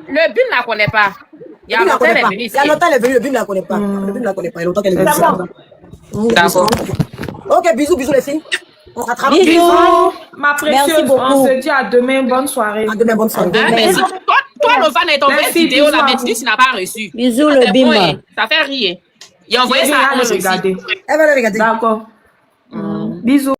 le BIM ne la connaît pas. Il y a longtemps, elle est venue ici. Il y a longtemps, elle est venue, le BIM ne la connaît pas. Le BIM ne la connaît pas. Il y a longtemps qu'elle est venue. D'accord. Ok, bisous les filles. On rattrape. Bisous, ma précieuse. On se dit à demain. Bonne soirée. À demain, bonne soirée. Merci. Toi, Lovane, est tombé vidéo, la bêtise, tu n'as pas reçu. Bisous, le BIM. Ça fait rire. Il a envoyé ça à Ange aussi. Elle va le regarder. D'accord. Bisous.